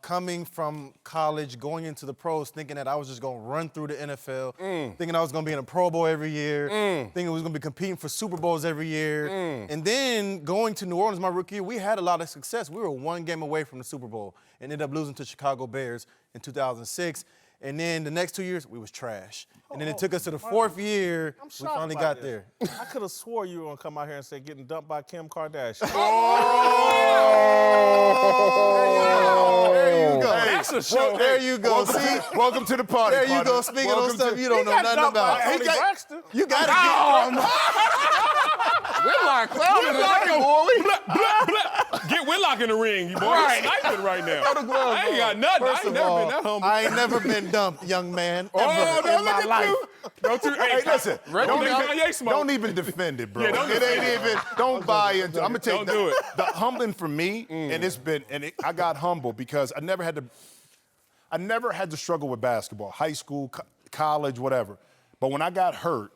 coming from college, going into the pros, thinking that I was just going to run through the NFL, thinking I was going to be in a Pro Bowl every year, thinking I was going to be competing for Super Bowls every year. And then going to New Orleans my rookie year, we had a lot of success. We were one game away from the Super Bowl and ended up losing to Chicago Bears in 2006. And then the next 2 years, we was trash. And then it took us to the fourth year, we shocked finally by got this. there. I could have swore you were going to come out here and say getting dumped by Kim Kardashian. There you go. That's a show. There you go. See? Welcome to the party. There you partner. go. Speaking of Welcome stuff to- you don't know nothing dumped by about. Tony Braxton. You got to Whitlock clown in the ring, boy. Get Whitlock in the ring, you boy. Right. He's sniping right now. Throw the gloves I ain't got nothing. First I ain't of never all, been that humble. I ain't never been dumped, young man. Oh, Ever don't in look my at life. you. Don't you? Hey, listen, Kanye don't even defend it, bro. Yeah, don't it defend ain't even, don't buy into I'm going to tell you, Don't do it. the humbling for me, and it's been, I got humbled because I never had to struggle with basketball, high school, college, whatever. But when I got hurt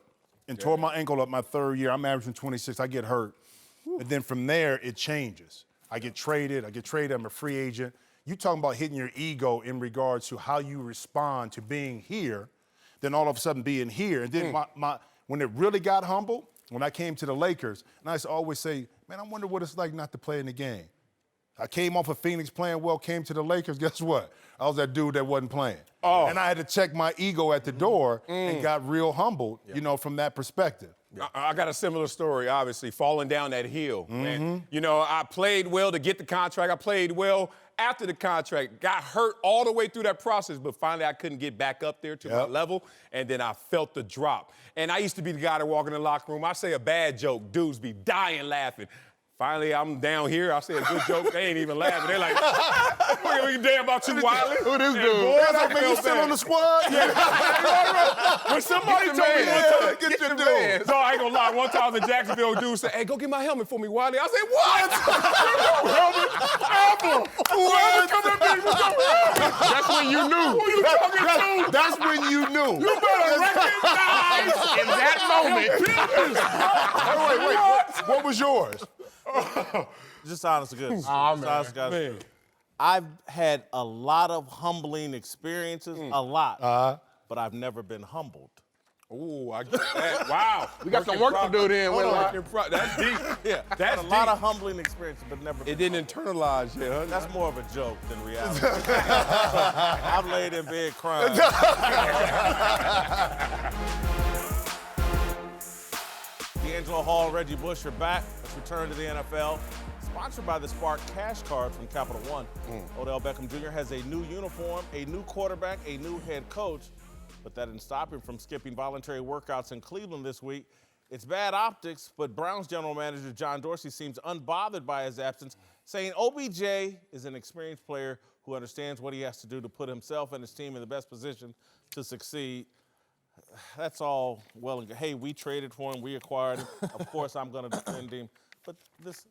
and tore my ankle up my third year, I'm averaging 26, I get hurt. And then from there, it changes. I get traded, I'm a free agent. You talking about hitting your ego in regards to how you respond to being here, then all of a sudden being here. And then when it really got humble, when I came to the Lakers, and I used to always say, man, I wonder what it's like not to play in the game. I came off of Phoenix playing well, came to the Lakers, guess what? I was that dude that wasn't playing. Oh. And I had to check my ego at the door and got real humbled, from that perspective. I got a similar story, obviously, falling down that hill. And, I played well to get the contract. I played well after the contract. Got hurt all the way through that process, but finally I couldn't get back up there to my level, and then I felt the drop. And I used to be the guy that walk in the locker room. I say a bad joke, dudes be dying laughing. Finally, I'm down here. I say a good joke. They ain't even laughing. They're like, we can damn about you, Wiley. Who this dude? Boy, That's like, man, you still on the squad? When somebody told me one time, Get your dude. no, I ain't gonna lie. One time I was in Jacksonville, dude said, hey, go get my helmet for me, Wiley. I said, what? helmet? Ever. Whoever come at me with your helmet. That's when you knew. Who you talking to? That's when you knew. You better recognize in that moment. Wait. What was yours? Just honest to goodness. Aw, Just man. honest to goodness. I've had a lot of humbling experiences, a lot, but I've never been humbled. Ooh, I get that. Wow. We got some work to do then, Whitlock. That's deep. Yeah, That's a lot deep. of humbling experiences, but never. It didn't internalize yet, huh? That's more of a joke than reality. I've laid in bed crying. D'Angelo Hall and Reggie Bush are back. Let's return to the NFL. Sponsored by the Spark Cash Card from Capital One. Odell Beckham Jr. has a new uniform, a new quarterback, a new head coach, but that didn't stop him from skipping voluntary workouts in Cleveland this week. It's bad optics, but Browns general manager John Dorsey seems unbothered by his absence, saying OBJ is an experienced player who understands what he has to do to put himself and his team in the best position to succeed. That's all well and good. Hey, we traded for him, we acquired him. Of course, I'm going to defend him. But this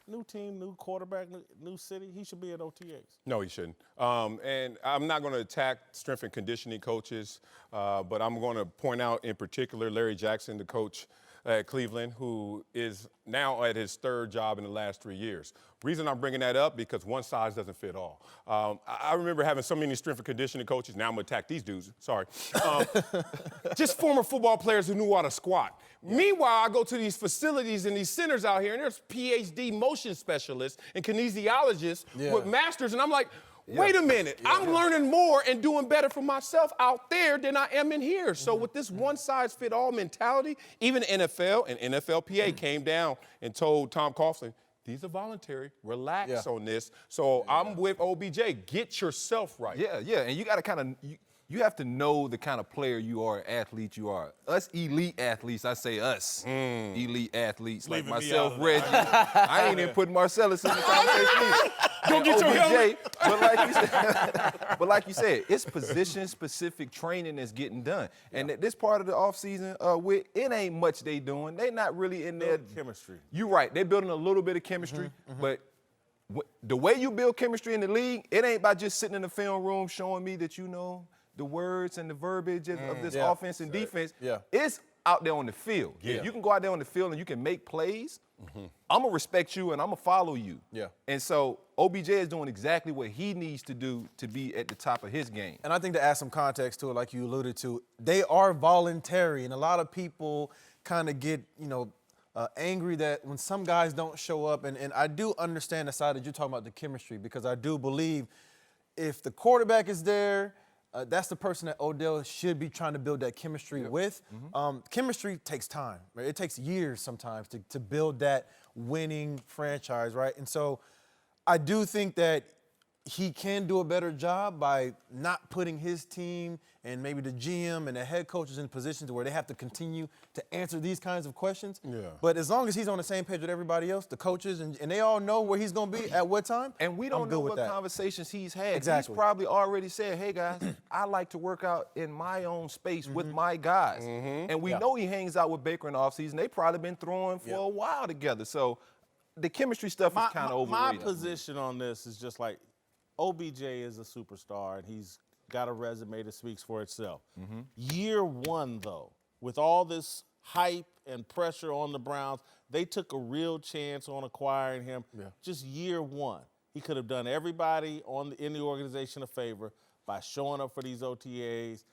new team, new quarterback, new city, he should be at OTAs. No, he shouldn't. And I'm not going to attack strength and conditioning coaches, but I'm going to point out in particular Larry Jackson, the coach at Cleveland, who is now at his third job in the last 3 years. Reason I'm bringing that up, because one size doesn't fit all. I remember having so many strength and conditioning coaches. Now I'm going to attack these dudes. Sorry. Just former football players who knew how to squat. Meanwhile, I go to these facilities and these centers out here, and there's PhD motion specialists and kinesiologists with masters, and I'm like, wait a minute, I'm learning more and doing better for myself out there than I am in here. So with this one-size-fit-all mentality, even NFL and NFLPA came down and told Tom Coughlin, these are voluntary, relax on this. So I'm with OBJ, get yourself right. Yeah, and you got to kind of, you have to know the kind of player you are, athlete you are. Us elite athletes, I say us, elite athletes like Leaving me myself, out of Reggie. I ain't even putting Marcellus in the conversation either. Go get your helmet. But like you said, it's position-specific training that's getting done. And at this part of the offseason, it ain't much they doing. They not really in there. Chemistry. You're right. They're building a little bit of chemistry, but the way you build chemistry in the league, it ain't by just sitting in the film room showing me that you know the words and the verbiage of this offense and defense. It's out there on the field. You can go out there on the field and you can make plays. I'm going to respect you and I'm going to follow you. And so OBJ is doing exactly what he needs to do to be at the top of his game. And I think to add some context to it, like you alluded to, they are voluntary. And a lot of people kind of get, angry that when some guys don't show up. And I do understand the side that you're talking about, the chemistry, because I do believe if the quarterback is there, that's the person that Odell should be trying to build that chemistry with. Chemistry takes time, right? It takes years sometimes to build that winning franchise, right? And so I do think that he can do a better job by not putting his team and maybe the GM and the head coaches in positions where they have to continue to answer these kinds of questions. But as long as he's on the same page with everybody else, the coaches, and they all know where he's going to be at what time, and we don't know what conversations he's had. He's probably already said, hey, guys, I like to work out in my own space with my guys. And we know he hangs out with Baker in the offseason. They've probably been throwing for a while together. So the chemistry stuff is kind of overrated. My position on this is just like, OBJ is a superstar, and he's got a resume that speaks for itself. Year one, though, with all this hype and pressure on the Browns, they took a real chance on acquiring him. Just year one. He could have done everybody in the organization a favor by showing up for these OTAs.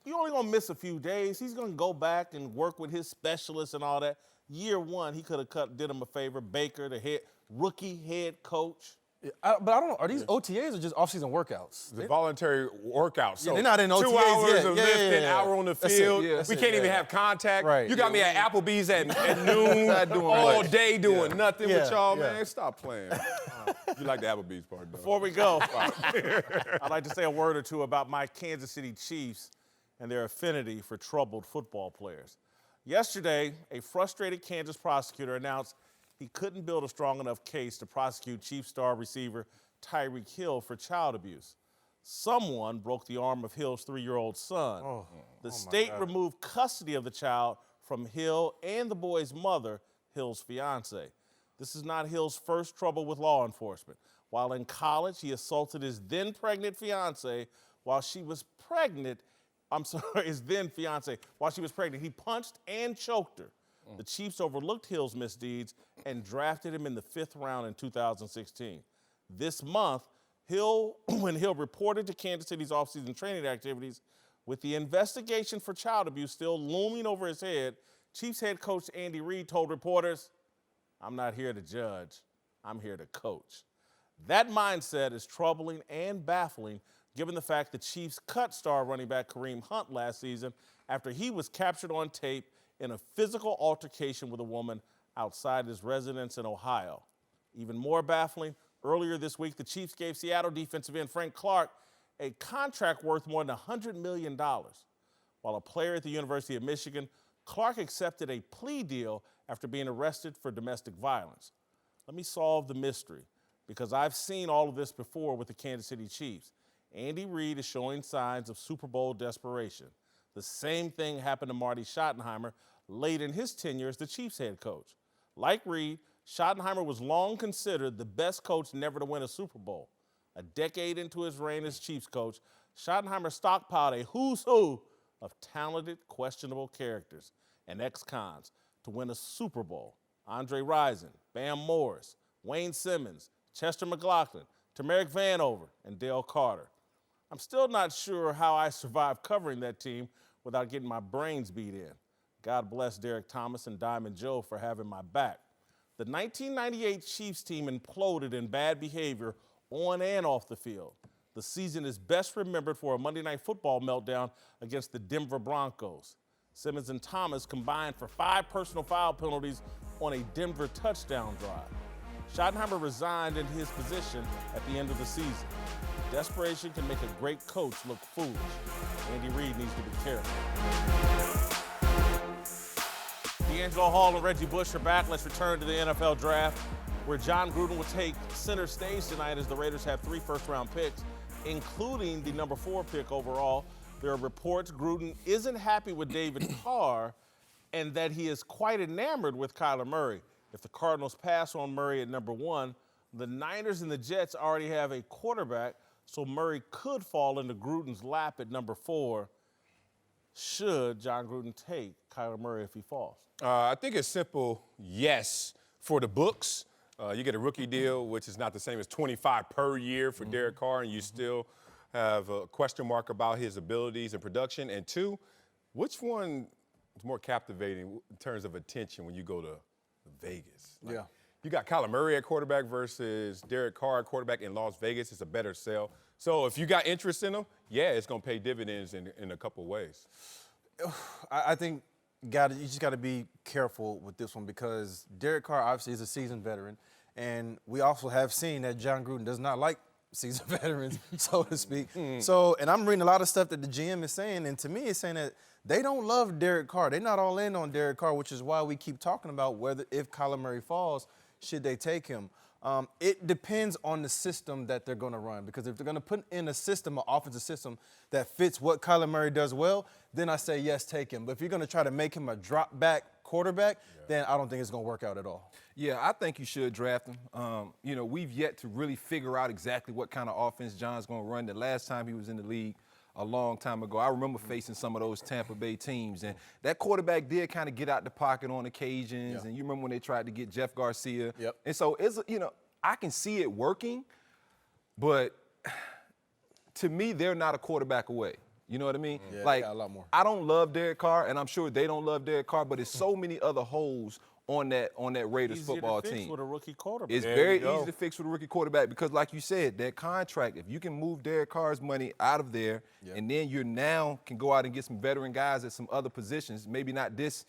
You're only going to miss a few days. He's going to go back and work with his specialists and all that. Year one, he could have did him a favor. Baker, the rookie head coach. But I don't know, are these OTAs or just off-season workouts? The voluntary workouts. So they're not in OTAs 2 hours yet. of lifting, hour on the field. We can't even have contact. You got me at Applebee's at noon, all day doing nothing with y'all, man. Stop playing. You like the Applebee's part, though. Before we go, I'd like to say a word or two about my Kansas City Chiefs and their affinity for troubled football players. Yesterday, a frustrated Kansas prosecutor announced he couldn't build a strong enough case to prosecute Chiefs star receiver Tyreek Hill for child abuse. Someone broke the arm of Hill's 3-year-old son. The state removed custody of the child from Hill and the boy's mother, Hill's fiance. This is not Hill's first trouble with law enforcement. While in college, he assaulted his then pregnant fiance while she was pregnant. His then fiance, while she was pregnant. He punched and choked her. The Chiefs overlooked Hill's misdeeds and drafted him in the 5th round in 2016. This month, when Hill reported to Kansas City's offseason training activities, With the investigation for child abuse still looming over his head, Chiefs head coach Andy Reid told reporters, "I'm not here to judge, I'm here to coach." That mindset is troubling and baffling given the fact the Chiefs cut star running back Kareem Hunt last season after he was captured on tape in a physical altercation with a woman outside his residence in Ohio. Even more baffling, earlier this week, the Chiefs gave Seattle defensive end Frank Clark a contract worth more than $100 million. While a player at the University of Michigan, Clark accepted a plea deal after being arrested for domestic violence. Let me solve the mystery, because I've seen all of this before with the Kansas City Chiefs. Andy Reid is showing signs of Super Bowl desperation. The same thing happened to Marty Schottenheimer late in his tenure as the Chiefs head coach. Like Reid, Schottenheimer was long considered the best coach never to win a Super Bowl. A decade into his reign as Chiefs coach, Schottenheimer stockpiled a who's who of talented, questionable characters and ex-cons to win a Super Bowl. Andre Rison, Bam Morris, Wayne Simmons, Chester McLaughlin, Tamarick Vanover, and Dale Carter. I'm still not sure how I survived covering that team without getting my brains beat in. God bless Derek Thomas and Diamond Joe for having my back. The 1998 Chiefs team imploded in bad behavior on and off the field. The season is best remembered for a Monday Night Football meltdown against the Denver Broncos. Simmons and Thomas combined for 5 personal foul penalties on a Denver touchdown drive. Schottenheimer resigned in his position at the end of the season. Desperation can make a great coach look foolish. Andy Reid needs to be careful. D'Angelo Hall and Reggie Bush are back. Let's return to the NFL draft, where John Gruden will take center stage tonight as the Raiders have 3 first-round picks, including the number 4 pick overall. There are reports Gruden isn't happy with David Carr and that he is quite enamored with Kyler Murray. If the Cardinals pass on Murray at number 1, the Niners and the Jets already have a quarterback, so Murray could fall into Gruden's lap at number 4. Should John Gruden take Kyler Murray if he falls? I think it's simple yes for the books. You get a rookie deal, which is not the same as 25 per year for Derek Carr, and you still have a question mark about his abilities and production. And 2, which one is more captivating in terms of attention when you go to Vegas? Yeah. You got Kyler Murray at quarterback versus Derek Carr at quarterback in Las Vegas. It's a better sell. So if you got interest in him, yeah, it's going to pay dividends in a couple of ways. I think you just got to be careful with this one because Derek Carr obviously is a seasoned veteran, and we also have seen that John Gruden does not like seasoned veterans, so to speak. So, and I'm reading a lot of stuff that the GM is saying, and to me, it's saying that they don't love Derek Carr. They're not all in on Derek Carr, which is why we keep talking about whether, if Kyler Murray falls, should they take him. It depends on the system that they're going to run, because if they're going to put in a system, an offensive system that fits what Kyler Murray does well, then I say yes, take him. But if you're going to try to make him a drop-back quarterback, then I don't think it's going to work out at all. Yeah, I think you should draft him. We've yet to really figure out exactly what kind of offense John's going to run. The last time he was in the league a long time ago, I remember facing some of those Tampa Bay teams, and that quarterback did kind of get out the pocket on occasions. And you remember when they tried to get Jeff Garcia. And so it's I can see it working, but to me, they're not a quarterback away. You know what I mean? Yeah, like, they got a lot more. I don't love Derek Carr, and I'm sure they don't love Derek Carr, but there's so many other holes on that Raiders football Easier to fix team. with a rookie quarterback. It's very easy to fix with a rookie quarterback because, like you said, that contract, if you can move Derek Carr's money out of there, and then you now can go out and get some veteran guys at some other positions, maybe not this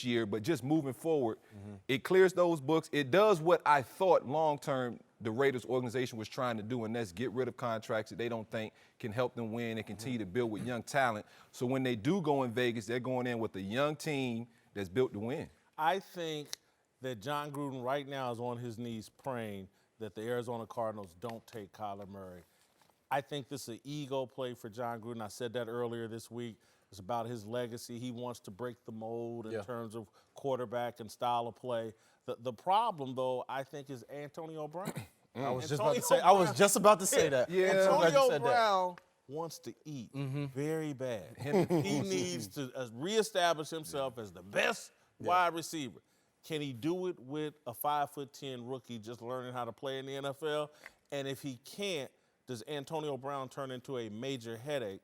year, but just moving forward, it clears those books. It does what I thought long-term the Raiders organization was trying to do, and that's get rid of contracts that they don't think can help them win and continue to build with young talent. So when they do go in Vegas, they're going in with a young team that's built to win. I think that John Gruden right now is on his knees praying that the Arizona Cardinals don't take Kyler Murray. I think this is an ego play for John Gruden. I said that earlier this week. It's about his legacy. He wants to break the mold in terms of quarterback and style of play. The problem, though, I think, is Antonio Brown. I was just about to say that. Yeah. Antonio Brown wants to eat very bad. He needs to reestablish himself as the best wide receiver. Can he do it with a 5'10" rookie just learning how to play in the NFL? And if he can't, does Antonio Brown turn into a major headache?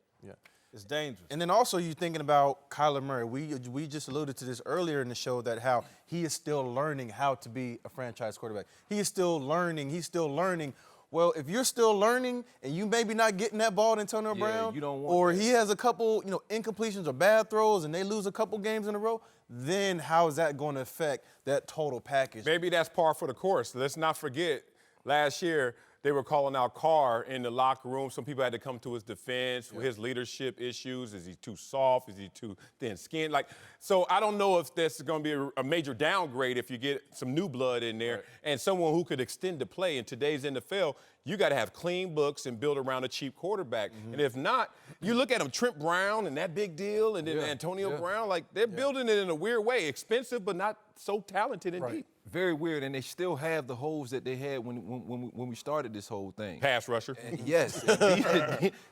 It's dangerous. And then also you're thinking about Kyler Murray. We just alluded to this earlier in the show that how he is still learning how to be a franchise quarterback. He is still learning. He's still learning. Well, if you're still learning and you maybe not getting that ball to Antonio Brown, you don't want or he has a couple, incompletions or bad throws and they lose a couple games in a row, then how is that going to affect that total package? Maybe that's par for the course. Let's not forget, last year, they were calling out Carr in the locker room. Some people had to come to his defense with his leadership issues. Is he too soft? Is he too thin-skinned? So I don't know if this is going to be a major downgrade if you get some new blood in there and someone who could extend the play. In today's NFL, you got to have clean books and build around a cheap quarterback. And if not, you look at him, Trent Brown and that big deal, and then Antonio Brown, they're building it in a weird way. Expensive, but not so talented and deep. Very weird, and they still have the holes that they had when we started this whole thing. Pass rusher. Yes,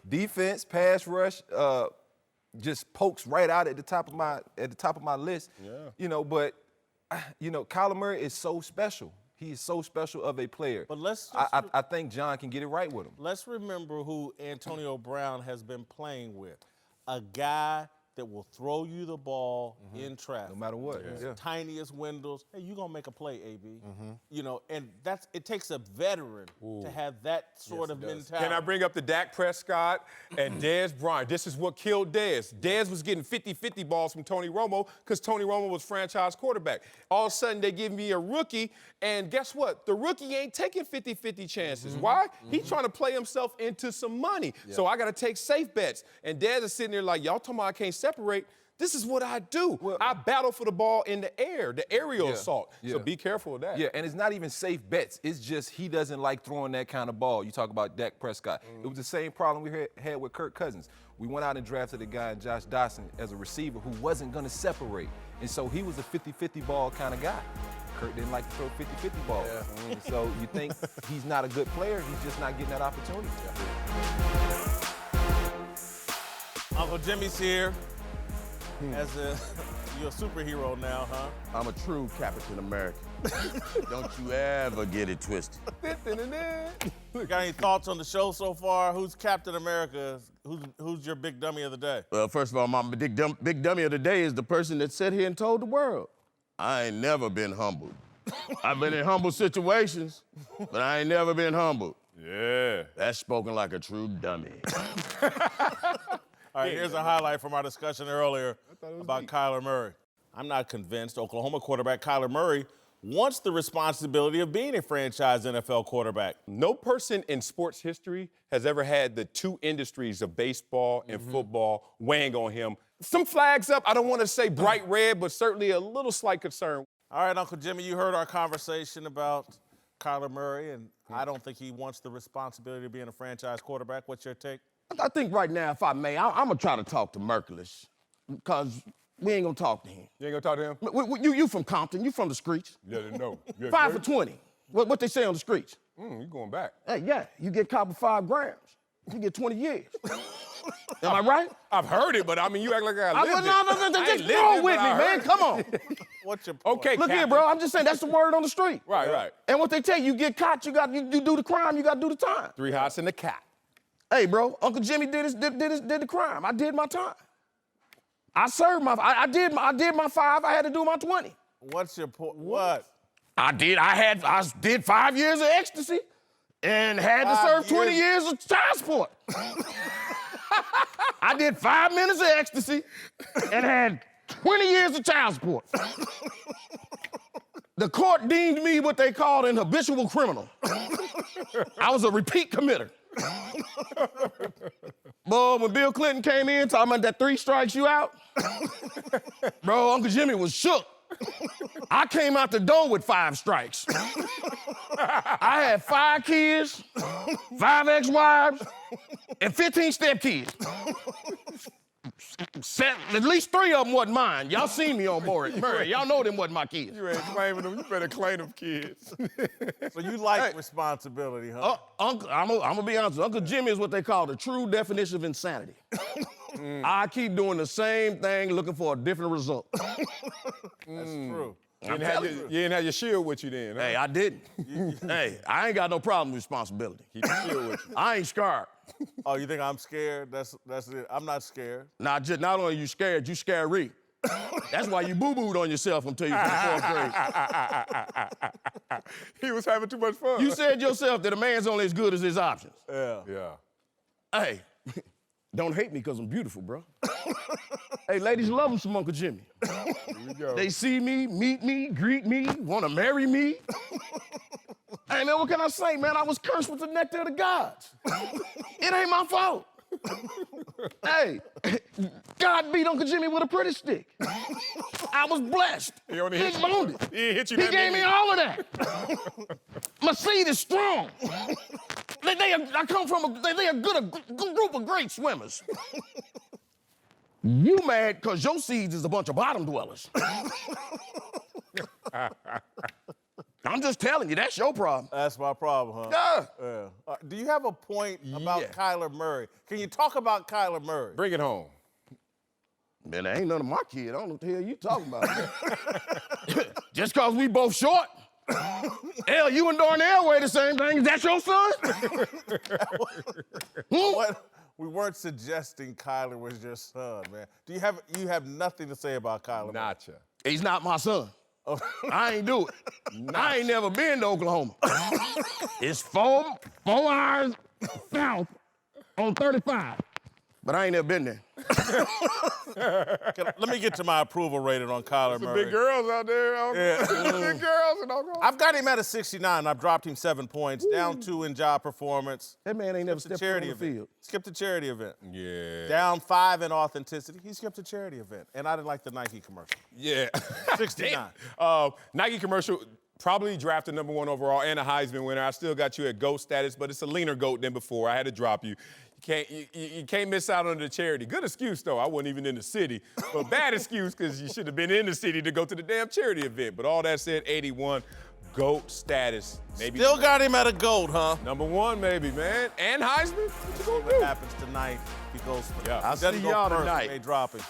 defense, pass rush, just pokes right out at the top of my list. Yeah. But Kyler Murray is so special. He is so special of a player. But I think John can get it right with him. Let's remember who Antonio Brown has been playing with. A guy that will throw you the ball in traffic. No matter what. Yeah. Tiniest windows. Hey, you're going to make a play, AB. And it takes a veteran to have that sort of mentality. Can I bring up the Dak Prescott and Dez Bryant? This is what killed Dez. Dez was getting 50-50 balls from Tony Romo because Tony Romo was franchise quarterback. All of a sudden, they give me a rookie, and guess what? The rookie ain't taking 50-50 chances. Why? He's trying to play himself into some money. So I got to take safe bets. And Dez is sitting there like, y'all talking about I can't separate. This is what I do. Well, I battle for the ball in the air, the aerial assault. So be careful of that. Yeah, and it's not even safe bets. It's just he doesn't like throwing that kind of ball. You talk about Dak Prescott. It was the same problem we had with Kirk Cousins. We went out and drafted a guy, Josh Dawson, as a receiver who wasn't going to separate. And so he was a 50-50 ball kind of guy. Kirk didn't like to throw 50-50 balls. So you think he's not a good player, he's just not getting that opportunity. Uncle Jimmy's here. You're a superhero now, huh? I'm a true Captain America. Don't you ever get it twisted. Got any thoughts on the show so far? Who's Captain America? Who's your big dummy of the day? Well, first of all, my big dummy of the day is the person that sat here and told the world, I ain't never been humbled. I've been in humble situations, but I ain't never been humbled. Yeah. That's spoken like a true dummy. All right, here's a highlight from our discussion earlier about Kyler Murray. I'm not convinced Oklahoma quarterback Kyler Murray wants the responsibility of being a franchise NFL quarterback. No person in sports history has ever had the two industries of baseball and football weighing on him. Some flags up. I don't want to say bright red, but certainly a little slight concern. All right, Uncle Jimmy, you heard our conversation about Kyler Murray, and I don't think he wants the responsibility of being a franchise quarterback. What's your take? I think right now, if I may, I'm going to try to talk to Merciless because we ain't going to talk to him. You ain't going to talk to him? You from Compton. You from the streets. Yeah, no. 5 for 20. What they say on the streets? You going back. Hey, yeah, you get caught with 5 grams. You get 20 years. Am I right? I've heard it, but I mean, you act like I lived it. No, just roll with me, man. Come on. What's your point? Okay, Look here, bro. I'm just saying that's the word on the street. Right. And what they tell you get caught, you do the crime, you got to do the time. 3 hots and a cat. Hey, bro, Uncle Jimmy did the crime. I did my time. I served I did my 5. I had to do my 20. What's your point? What? I did 5 years of ecstasy and had to serve 20 years of child support. I did 5 minutes of ecstasy and had 20 years of child support. The court deemed me what they called an habitual criminal. I was a repeat committer. Boy, when Bill Clinton came in talking about that 3 strikes you out, bro, Uncle Jimmy was shook. I came out the door with 5 strikes. I had 5 kids, 5 ex-wives, and 15 step-kids. At least 3 of them wasn't mine. Y'all seen me on Murray. Y'all know them wasn't my kids. You ain't claiming them. You better claim them kids. So you like responsibility, huh? Uncle, I'm gonna be honest. Uncle Jimmy is what they call the true definition of insanity. I keep doing the same thing, looking for a different result. That's true. You didn't have your shield with you then, huh? Hey, I didn't. Hey, I ain't got no problem with responsibility. Keep your shield with you. I ain't scared. Oh, you think I'm scared? That's it. I'm not scared. Not only you scared, you scary. That's why you boo-booed on yourself until you fourth grade. He was having too much fun. You said yourself that a man's only as good as his options. Yeah. Hey, don't hate me because I'm beautiful, bro. Hey, ladies love him some Uncle Jimmy. Here we go. They see me, meet me, greet me, want to marry me. Hey, man, what can I say, man? I was cursed with the nectar of the gods. It ain't my fault. Hey, God beat Uncle Jimmy with a pretty stick. I was blessed. He only Big hit you. boned. He ain't hit you He that gave many. me all of that. My seed is strong. I come from they a good group of great swimmers. You mad because your seeds is a bunch of bottom dwellers. I'm just telling you, that's your problem. That's my problem, huh? Yeah. Do you have a point about Kyler Murray? Can you talk about Kyler Murray? Bring it home. Man, that ain't none of my kid. I don't know what the hell you talking about. Just because we both short. Hell, you and Darnell weigh the same thing. Is that your son? What? We weren't suggesting Kyler was your son, man. You have nothing to say about Kyler? Notcha. He's not my son. I ain't do it. I ain't never been to Oklahoma. It's 4 hours south on 35. But I ain't never been there. Let me get to my approval rating on Kyler Some Murray. big girls out there. Big girls in Oklahoma. I've got him at a 69. I've dropped him 7 points, down 2 in job performance. That man ain't never stepped on the field. Skipped a charity event. Yeah. Down 5 in authenticity. He skipped a charity event. And I didn't like the Nike commercial. Yeah. 69. Nike commercial, probably drafted #1 overall and a Heisman winner. I still got you at GOAT status, but it's a leaner GOAT than before. I had to drop you. You can't miss out on the charity. Good excuse, though. I wasn't even in the city. But bad excuse because you should have been in the city to go to the damn charity event. But all that said, 81, GOAT status. Maybe Still got him at a GOAT, huh? #1, maybe, man. And Heisman? What you gonna What do? happens tonight? He goes for I'll see y'all tonight. They drop him.